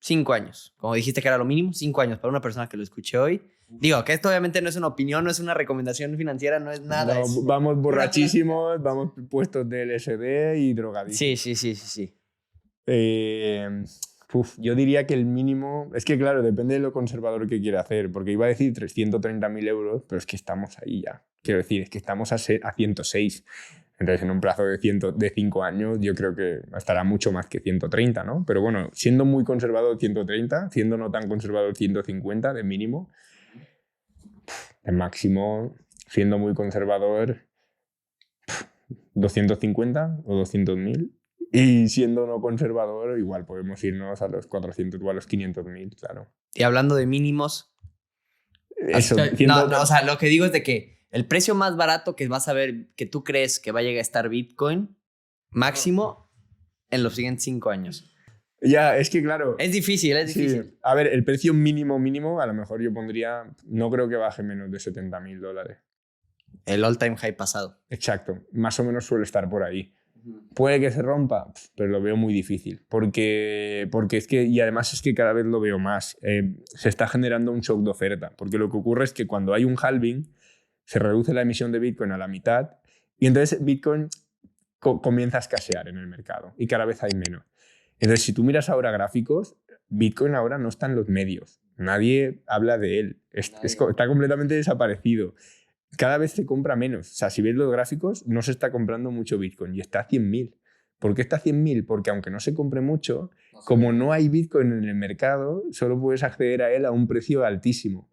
5 años. Como dijiste que era lo mínimo, 5 años para una persona que lo escuche hoy. Digo, que esto obviamente no es una opinión, no es una recomendación financiera, no es nada. No, vamos borrachísimos, vamos puestos de LSD y drogadísimos. Sí. Yo diría que el mínimo... Es que claro, depende de lo conservador que quiera hacer, porque iba a decir 330.000 euros, pero es que estamos ahí ya. Quiero decir, es que estamos a 106. Entonces, en un plazo de 5 años, yo creo que estará mucho más que 130, ¿no? Pero bueno, siendo muy conservador 130, siendo no tan conservador 150 de mínimo, de máximo, siendo muy conservador 250 o 200.000. Y siendo no conservador, igual podemos irnos a los 400 o a los 500.000, claro. Y hablando de mínimos... Eso, o sea, lo que digo es de que el precio más barato que vas a ver, que tú crees que va a llegar a estar Bitcoin, máximo en los siguientes 5 años. Ya, es que claro... Es difícil. Sí. A ver, el precio mínimo, a lo mejor yo pondría... No creo que baje menos de $70.000. El all time high pasado. Exacto. Más o menos suele estar por ahí. Puede que se rompa, pero lo veo muy difícil. Porque es que... Y además es que cada vez lo veo más. Se está generando un shock de oferta. Porque lo que ocurre es que cuando hay un halving, se reduce la emisión de Bitcoin a la mitad y entonces Bitcoin comienza a escasear en el mercado y cada vez hay menos. Entonces, si tú miras ahora gráficos, Bitcoin ahora no está en los medios. Nadie habla de él. Está completamente desaparecido. Cada vez se compra menos. O sea, si ves los gráficos, no se está comprando mucho Bitcoin y está a 100.000. ¿Por qué está a 100.000? Porque aunque no se compre mucho, como no hay Bitcoin en el mercado, solo puedes acceder a él a un precio altísimo.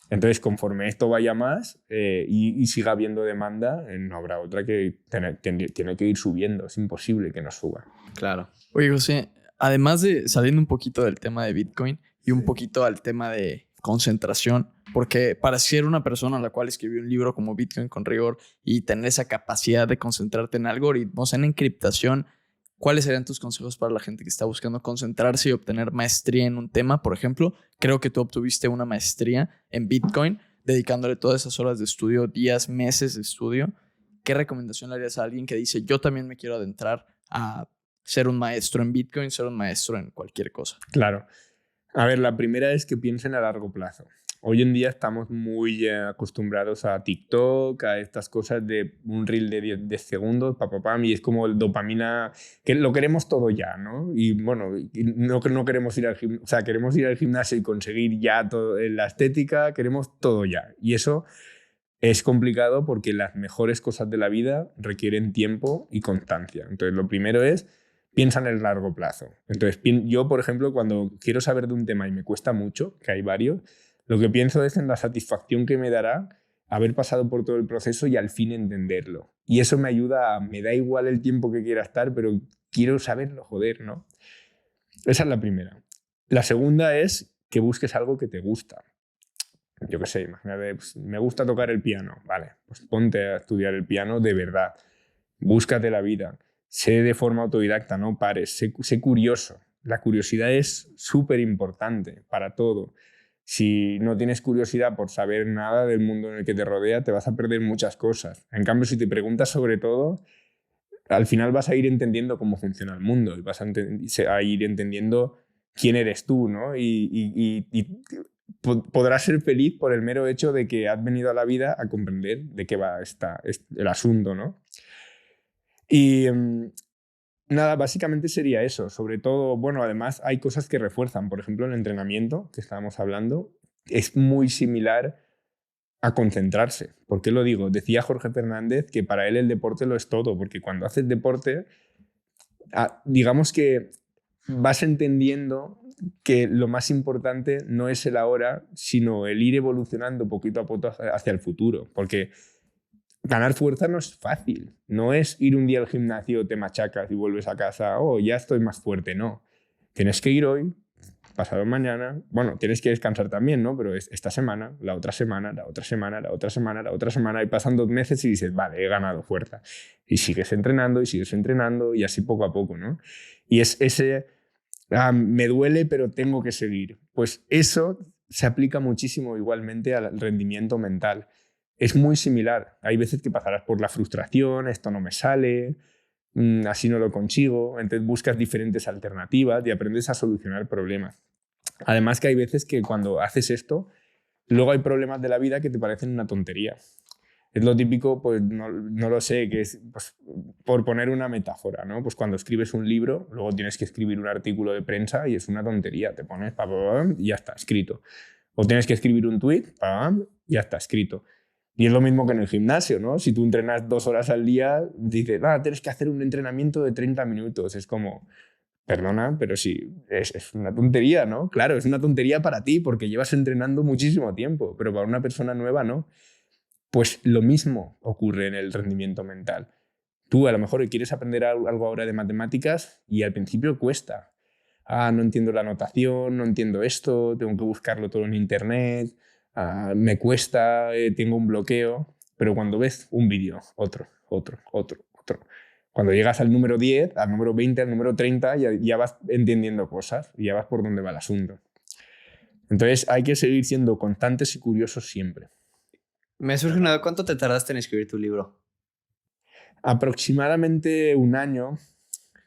Entonces, conforme esto vaya más y siga habiendo demanda, no habrá otra que tiene que ir subiendo. Es imposible que no suba. Claro. Oye, José, además de saliendo un poquito del tema de Bitcoin y un poquito al tema de concentración, porque para ser una persona a la cual escribió un libro como Bitcoin con rigor y tener esa capacidad de concentrarte en algoritmos, en encriptación, ¿cuáles serían tus consejos para la gente que está buscando concentrarse y obtener maestría en un tema? Por ejemplo, creo que tú obtuviste una maestría en Bitcoin, dedicándole todas esas horas de estudio, días, meses de estudio. ¿Qué recomendación le harías a alguien que dice, yo también me quiero adentrar a ser un maestro en Bitcoin, ser un maestro en cualquier cosa? Claro. A ver, la primera es que piensen a largo plazo. Hoy en día estamos muy acostumbrados a TikTok, a estas cosas de un reel de 10 segundos, y es como el dopamina, que lo queremos todo ya, ¿no? Y bueno, no queremos ir al gimnasio, o sea, queremos ir al gimnasio y conseguir ya todo, la estética, queremos todo ya. Y eso es complicado porque las mejores cosas de la vida requieren tiempo y constancia. Entonces, lo primero es piensa en el largo plazo. Entonces, yo, por ejemplo, cuando quiero saber de un tema y me cuesta mucho, que hay varios, lo que pienso es en la satisfacción que me dará haber pasado por todo el proceso y al fin entenderlo. Y eso me ayuda me da igual el tiempo que quiera estar, pero quiero saberlo, joder, ¿no? Esa es la primera. La segunda es que busques algo que te gusta. Yo qué sé, imagínate, pues, me gusta tocar el piano. Vale, pues ponte a estudiar el piano de verdad. Búscate la vida. sé de forma autodidacta, no pares, sé curioso. La curiosidad es súper importante para todo. Si no tienes curiosidad por saber nada del mundo en el que te rodea, te vas a perder muchas cosas. En cambio, si te preguntas sobre todo, al final vas a ir entendiendo cómo funciona el mundo y vas a ir entendiendo quién eres tú, ¿no? Y podrás ser feliz por el mero hecho de que has venido a la vida a comprender de qué va el asunto, ¿no? Y nada, básicamente sería eso. Sobre todo, bueno, además hay cosas que refuerzan. Por ejemplo, el entrenamiento que estábamos hablando es muy similar a concentrarse. ¿Por qué lo digo? Decía Jorge Fernández que para él el deporte lo es todo, porque cuando haces deporte, digamos que vas entendiendo que lo más importante no es el ahora, sino el ir evolucionando poquito a poco hacia el futuro. Porque ganar fuerza no es fácil. No es ir un día al gimnasio, te machacas y vuelves a casa, oh, ya estoy más fuerte. No. Tienes que ir hoy, pasado mañana. Bueno, tienes que descansar también, ¿no? Pero esta semana, la otra semana, la otra semana, la otra semana, la otra semana, y pasan 2 meses y dices, vale, he ganado fuerza. Y sigues entrenando y así poco a poco, ¿no? Y es ese, me duele, pero tengo que seguir. Pues eso se aplica muchísimo igualmente al rendimiento mental. Es muy similar. Hay veces que pasarás por la frustración, esto no me sale, así no lo consigo. Entonces buscas diferentes alternativas y aprendes a solucionar problemas. Además que hay veces que cuando haces esto, luego hay problemas de la vida que te parecen una tontería. Es lo típico, pues no lo sé, que es, pues, por poner una metáfora, ¿no? Pues cuando escribes un libro, luego tienes que escribir un artículo de prensa y es una tontería. Te pones y ya está, escrito. O tienes que escribir un tweet, y ya está, escrito. Y es lo mismo que en el gimnasio, ¿no? Si tú entrenas 2 horas al día, dices, tienes que hacer un entrenamiento de 30 minutos. Es como, perdona, pero sí, es una tontería, ¿no? Claro, es una tontería para ti porque llevas entrenando muchísimo tiempo, pero para una persona nueva no. Pues lo mismo ocurre en el rendimiento mental. Tú a lo mejor quieres aprender algo ahora de matemáticas y al principio cuesta. No entiendo la notación, no entiendo esto, tengo que buscarlo todo en internet, me cuesta, tengo un bloqueo. Pero cuando ves un vídeo, otro. Cuando llegas al número 10, al número 20, al número 30, ya vas entendiendo cosas y ya vas por dónde va el asunto. Entonces hay que seguir siendo constantes y curiosos siempre. Me surge una duda, ¿cuánto te tardaste en escribir tu libro? Aproximadamente 1 año,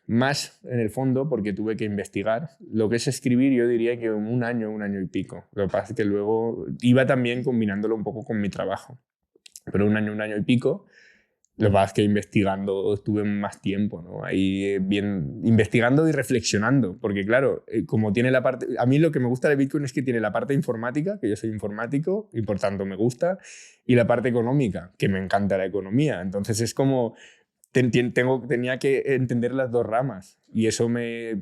más en el fondo, porque tuve que investigar. Lo que es escribir, yo diría que 1 año, 1 año y pico. Lo que pasa es que luego iba también combinándolo un poco con mi trabajo. Pero 1 año y pico. Lo que pasa es que investigando estuve más tiempo, ¿no? Ahí bien investigando y reflexionando, porque claro, como tiene la parte... A mí lo que me gusta de Bitcoin es que tiene la parte informática, que yo soy informático y por tanto me gusta, y la parte económica, que me encanta la economía. Entonces es como... tenía que entender las 2 ramas y eso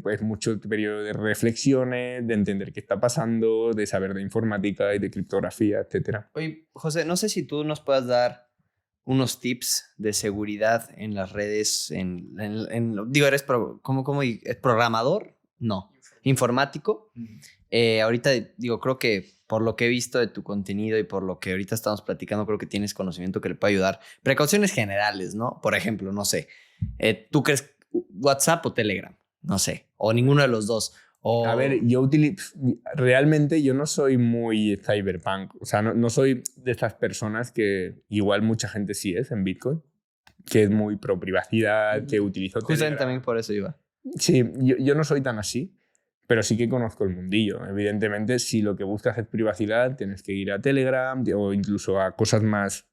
pues mucho periodo de reflexiones, de entender qué está pasando, de saber de informática y de criptografía, etc. Oye, José, no sé si tú nos puedas dar unos tips de seguridad en las redes. Digo, ¿eres programador? No. ¿Informático? Ahorita, digo, creo que por lo que he visto de tu contenido y por lo que ahorita estamos platicando, creo que tienes conocimiento que le puede ayudar. Precauciones generales, ¿no? Por ejemplo, no sé, ¿tú crees WhatsApp o Telegram? No sé, o ninguno de los dos. A ver, realmente yo no soy muy cyberpunk, o sea, no soy de estas personas que igual mucha gente sí es en Bitcoin, que es muy pro privacidad, que utilizo Telegram. Justamente también por eso iba. Sí, yo no soy tan así, pero sí que conozco el mundillo. Evidentemente, si lo que buscas es privacidad, tienes que ir a Telegram o incluso a cosas más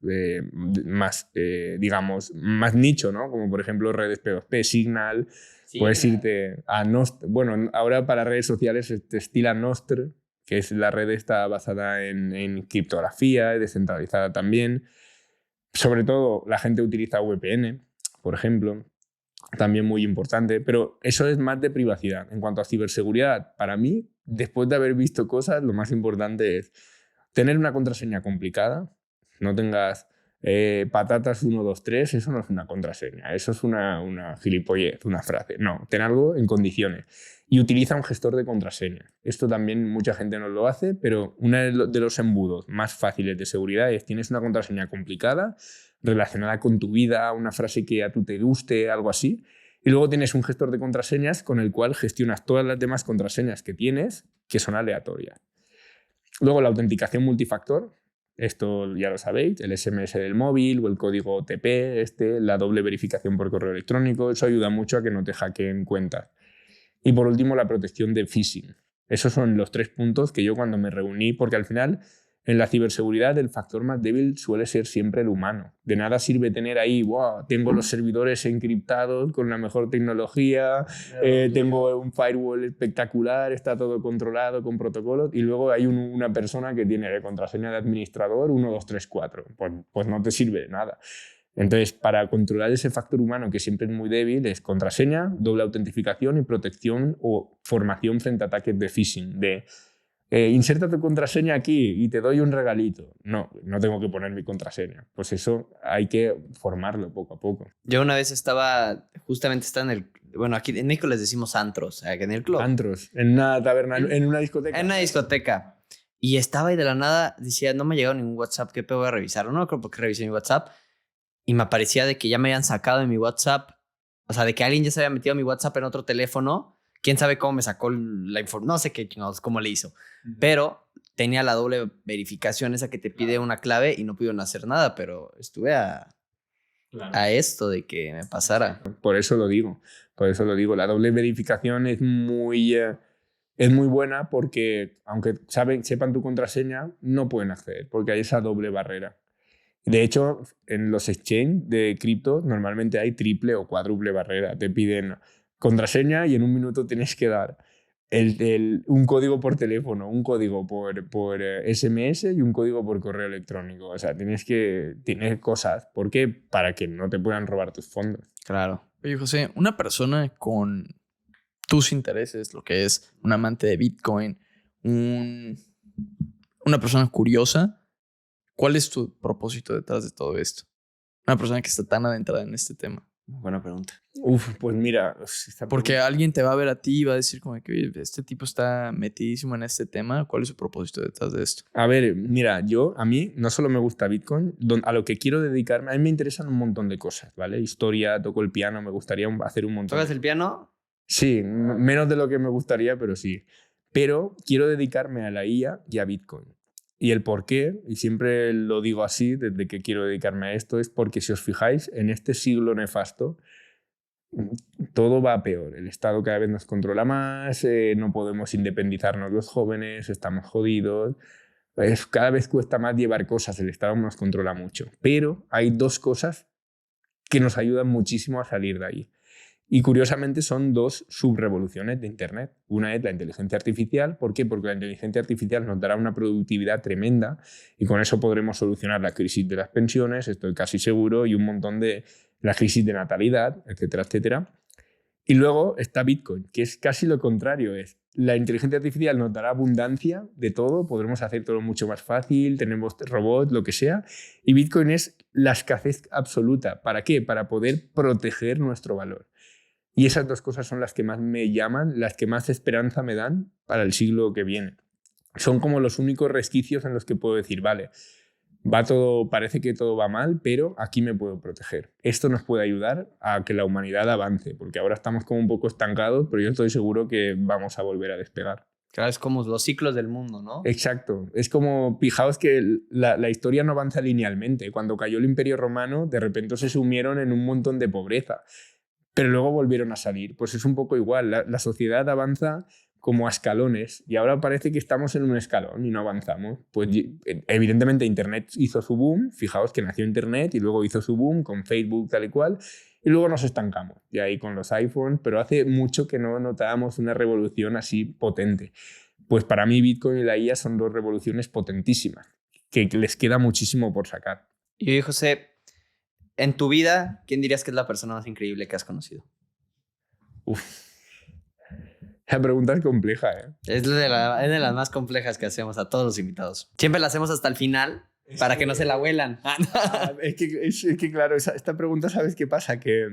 digamos, más nicho, ¿no? Como por ejemplo redes P2P, Signal. Sí, puedes irte a Nostr. Bueno, ahora para redes sociales se estila Nostr, que es la red está basada en criptografía, descentralizada también. Sobre todo la gente utiliza VPN, por ejemplo. También muy importante, pero eso es más de privacidad. En cuanto a ciberseguridad, para mí, después de haber visto cosas, lo más importante es tener una contraseña complicada. No tengas patatas 1, 2, 3, eso no es una contraseña, eso es una gilipollez, una frase. No, ten algo en condiciones. Y utiliza un gestor de contraseña. Esto también mucha gente no lo hace, pero uno de los embudos más fáciles de seguridad es tienes una contraseña complicada relacionada con tu vida, una frase que a tú te guste, algo así, Y luego tienes un gestor de contraseñas con el cual gestionas todas las demás contraseñas que tienes, que son aleatorias. Luego la autenticación multifactor, esto ya lo sabéis, el SMS del móvil o el código OTP, la doble verificación por correo electrónico, eso ayuda mucho a que no te hackeen cuentas. Y por último, la protección de phishing. Esos son los 3 puntos que yo cuando me reuní, porque al final en la ciberseguridad el factor más débil suele ser siempre el humano. De nada sirve tener ahí, wow, tengo los servidores encriptados con la mejor tecnología, tengo un firewall espectacular, está todo controlado con protocolos, y luego hay una persona que tiene la contraseña de administrador 1, 2, 3, 4. Pues no te sirve de nada. Entonces, para controlar ese factor humano que siempre es muy débil, es contraseña, doble autentificación y protección o formación frente a ataques de phishing, inserta tu contraseña aquí y te doy un regalito. No tengo que poner mi contraseña. Pues eso hay que formarlo poco a poco. Yo una vez estaba en el... Bueno, aquí en México les decimos antros, en el club. Antros, en una taberna, en una discoteca. En una discoteca. Y estaba y de la nada decía, no me ha llegado ningún WhatsApp, ¿qué voy a revisar? No creo porque revisé mi WhatsApp. Y me aparecía de que ya me habían sacado de mi WhatsApp. O sea, de que alguien ya se había metido mi WhatsApp en otro teléfono. Quién sabe cómo me sacó la información. No sé qué chingados, cómo le hizo. Pero tenía la doble verificación esa que te pide una clave y no pudieron hacer nada. Pero estuve a esto de que me pasara. Por eso lo digo. La doble verificación es muy buena porque aunque sepan tu contraseña, no pueden acceder porque hay esa doble barrera. De hecho, en los exchange de cripto normalmente hay triple o cuádruple barrera. Te piden contraseña y en un minuto tienes que dar un código por teléfono, un código por SMS y un código por correo electrónico. O sea, tienes cosas. ¿Por qué? Para que no te puedan robar tus fondos. Claro. Oye, José, una persona con tus intereses, lo que es un amante de Bitcoin, una persona curiosa, ¿cuál es tu propósito detrás de todo esto? Una persona que está tan adentrada en este tema. Buena pregunta. Pues mira... Porque alguien te va a ver a ti y va a decir como que oye, este tipo está metidísimo en este tema. ¿Cuál es su propósito detrás de esto? A ver, mira, a mí no solo me gusta Bitcoin, a lo que quiero dedicarme, a mí me interesan un montón de cosas, ¿vale? Historia, toco el piano, me gustaría hacer un montón. ¿Tocas el piano? Sí, menos de lo que me gustaría, pero sí. Pero quiero dedicarme a la IA y a Bitcoin. Y el por qué, y siempre lo digo así desde que quiero dedicarme a esto, es porque si os fijáis, en este siglo nefasto, todo va a peor. El Estado cada vez nos controla más, no podemos independizarnos los jóvenes, estamos jodidos. Cada vez cuesta más llevar cosas, el Estado nos controla mucho. Pero hay 2 cosas que nos ayudan muchísimo a salir de ahí. Y curiosamente son 2 subrevoluciones de Internet. Una es la inteligencia artificial. ¿Por qué? Porque la inteligencia artificial nos dará una productividad tremenda y con eso podremos solucionar la crisis de las pensiones, estoy casi seguro, y un montón de la crisis de natalidad, etcétera, etcétera. Y luego está Bitcoin, que es casi lo contrario. La inteligencia artificial nos dará abundancia de todo, podremos hacer todo mucho más fácil, tenemos robots, lo que sea. Y Bitcoin es la escasez absoluta. ¿Para qué? Para poder proteger nuestro valor. Y esas 2 cosas son las que más me llaman, las que más esperanza me dan para el siglo que viene. Son como los únicos resquicios en los que puedo decir, vale, parece que todo va mal, pero aquí me puedo proteger. Esto nos puede ayudar a que la humanidad avance, porque ahora estamos como un poco estancados, pero yo estoy seguro que vamos a volver a despegar. Claro, es como los ciclos del mundo, ¿no? Exacto. Es como, fijaos que la historia no avanza linealmente. Cuando cayó el Imperio Romano, de repente se sumieron en un montón de pobreza. Pero luego volvieron a salir. Pues es un poco igual. La sociedad avanza como a escalones y ahora parece que estamos en un escalón y no avanzamos. Pues evidentemente Internet hizo su boom. Fijaos que nació Internet y luego hizo su boom con Facebook tal y cual. Y luego nos estancamos. Y ahí con los iPhones. Pero hace mucho que no notábamos una revolución así potente. Pues para mí Bitcoin y la IA son 2 revoluciones potentísimas que les queda muchísimo por sacar. Y José, en tu vida, ¿quién dirías que es la persona más increíble que has conocido? La pregunta es compleja, ¿eh? Es de las más complejas que hacemos a todos los invitados. Siempre la hacemos hasta el final para que no se la huelan. Es que claro, esta pregunta, ¿sabes qué pasa? Que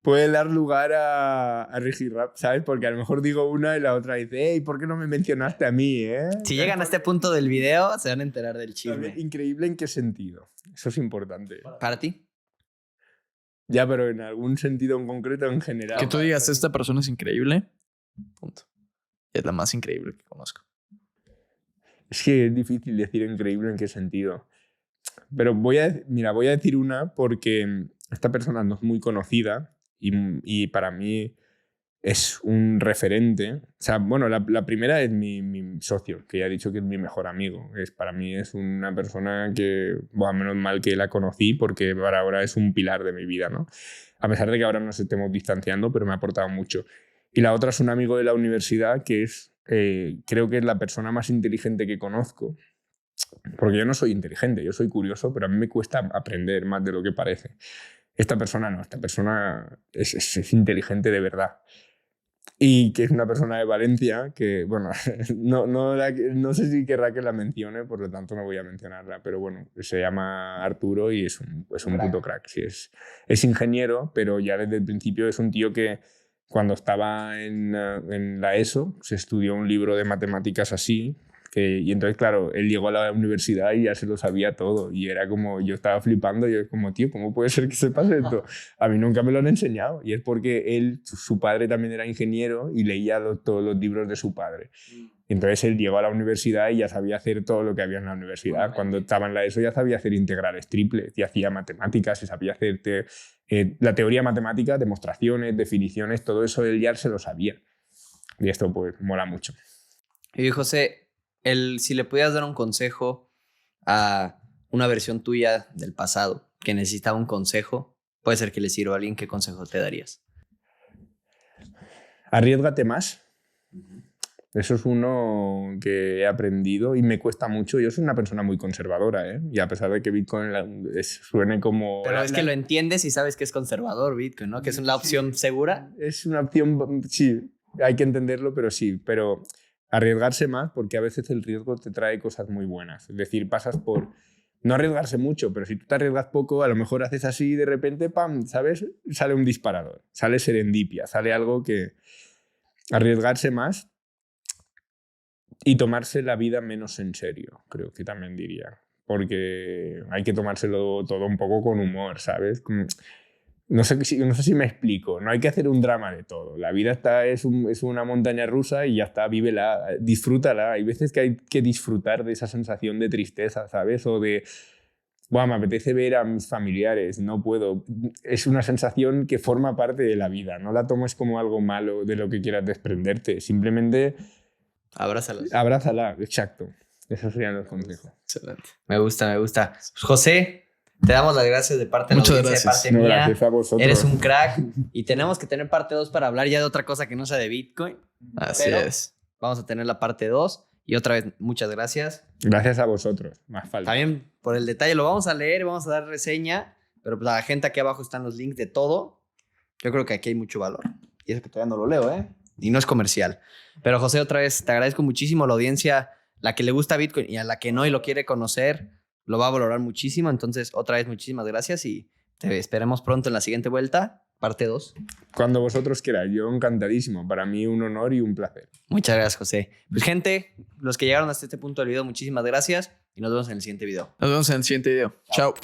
puede dar lugar a Rigirrap, ¿sabes? Porque a lo mejor digo una y la otra dice, hey, ¿por qué no me mencionaste a mí, eh? Si llegan a este punto del video, se van a enterar del chisme. ¿Increíble en qué sentido? Eso es importante. ¿Para ti? Ya, pero en algún sentido en concreto, en general. Que tú digas, esta persona es increíble. Punto. Es la más increíble que conozco. Es que es difícil decir increíble en qué sentido. Pero voy a decir una porque esta persona no es muy conocida y para mí es un referente. O sea, bueno, la primera es mi socio, que ya he dicho que es mi mejor amigo. Para mí es una persona que, bueno, menos mal que la conocí porque para ahora es un pilar de mi vida, ¿no? A pesar de que ahora nos estemos distanciando, pero me ha aportado mucho. Y la otra es un amigo de la universidad que es, creo que es la persona más inteligente que conozco. Porque yo no soy inteligente, yo soy curioso, pero a mí me cuesta aprender más de lo que parece. Esta persona no, esta persona es inteligente de verdad. Y que es una persona de Valencia que, bueno, no sé si querrá que la mencione, por lo tanto no voy a mencionarla, pero bueno, se llama Arturo y es un puto crack. Sí, es ingeniero, pero ya desde el principio es un tío que cuando estaba en la ESO se estudió un libro de matemáticas así. Y entonces, claro, él llegó a la universidad y ya se lo sabía todo. Y era como, yo estaba flipando, y yo como, tío, ¿cómo puede ser que sepas esto? A mí nunca me lo han enseñado. Y es porque él, su padre también era ingeniero y leía todos los libros de su padre. Entonces él llegó a la universidad y ya sabía hacer todo lo que había en la universidad. Cuando estaba en la ESO ya sabía hacer integrales triples y hacía matemáticas y sabía hacer la teoría matemática, demostraciones, definiciones, todo eso él ya se lo sabía. Y esto pues mola mucho. Y José, si le pudieras dar un consejo a una versión tuya del pasado que necesitaba un consejo, puede ser que le sirva a alguien, ¿qué consejo te darías? Arriésgate más. Eso es uno que he aprendido y me cuesta mucho. Yo soy una persona muy conservadora, ¿eh? Y a pesar de que Bitcoin suene como... Pero es que lo entiendes y sabes que es conservador Bitcoin, ¿no? Que es la opción segura. Es una opción, sí, hay que entenderlo, pero sí. Pero arriesgarse más porque a veces el riesgo te trae cosas muy buenas. Es decir, pasas por... No arriesgarse mucho, pero si tú te arriesgas poco, a lo mejor haces así y de repente, ¡pam!, ¿sabes? Sale un disparador, sale serendipia, sale algo que... Arriesgarse más y tomarse la vida menos en serio, creo que también diría. Porque hay que tomárselo todo un poco con humor, ¿sabes? No sé si me explico. No hay que hacer un drama de todo. La vida es una montaña rusa y ya está, vívela, disfrútala. Hay veces que hay que disfrutar de esa sensación de tristeza, ¿sabes? O de, bueno, me apetece ver a mis familiares, no puedo. Es una sensación que forma parte de la vida. No la tomes como algo malo de lo que quieras desprenderte. Simplemente... Abrázala, exacto. Esos serían los consejos. Excelente. Me gusta. Pues, José, te damos las gracias de parte de la audiencia, de parte mía. Gracias a vosotros. Eres un crack y tenemos que tener parte 2 para hablar ya de otra cosa que no sea de Bitcoin. Así es. Vamos a tener la parte 2 y otra vez muchas gracias. Gracias a vosotros, más falta. También por el detalle, lo vamos a leer, vamos a dar reseña, pero pues a la gente aquí abajo están los links de todo. Yo creo que aquí hay mucho valor. Y eso que todavía no lo leo, ¿eh? Y no es comercial. Pero José, otra vez, te agradezco muchísimo a la audiencia, la que le gusta Bitcoin y a la que no y lo quiere conocer, lo va a valorar muchísimo. Entonces, otra vez, muchísimas gracias y te esperemos pronto en la siguiente vuelta, parte 2. Cuando vosotros queráis, yo encantadísimo. Para mí un honor y un placer. Muchas gracias, José. Pues gente, los que llegaron hasta este punto del video, muchísimas gracias y nos vemos en el siguiente video. Nos vemos en el siguiente video. Chao.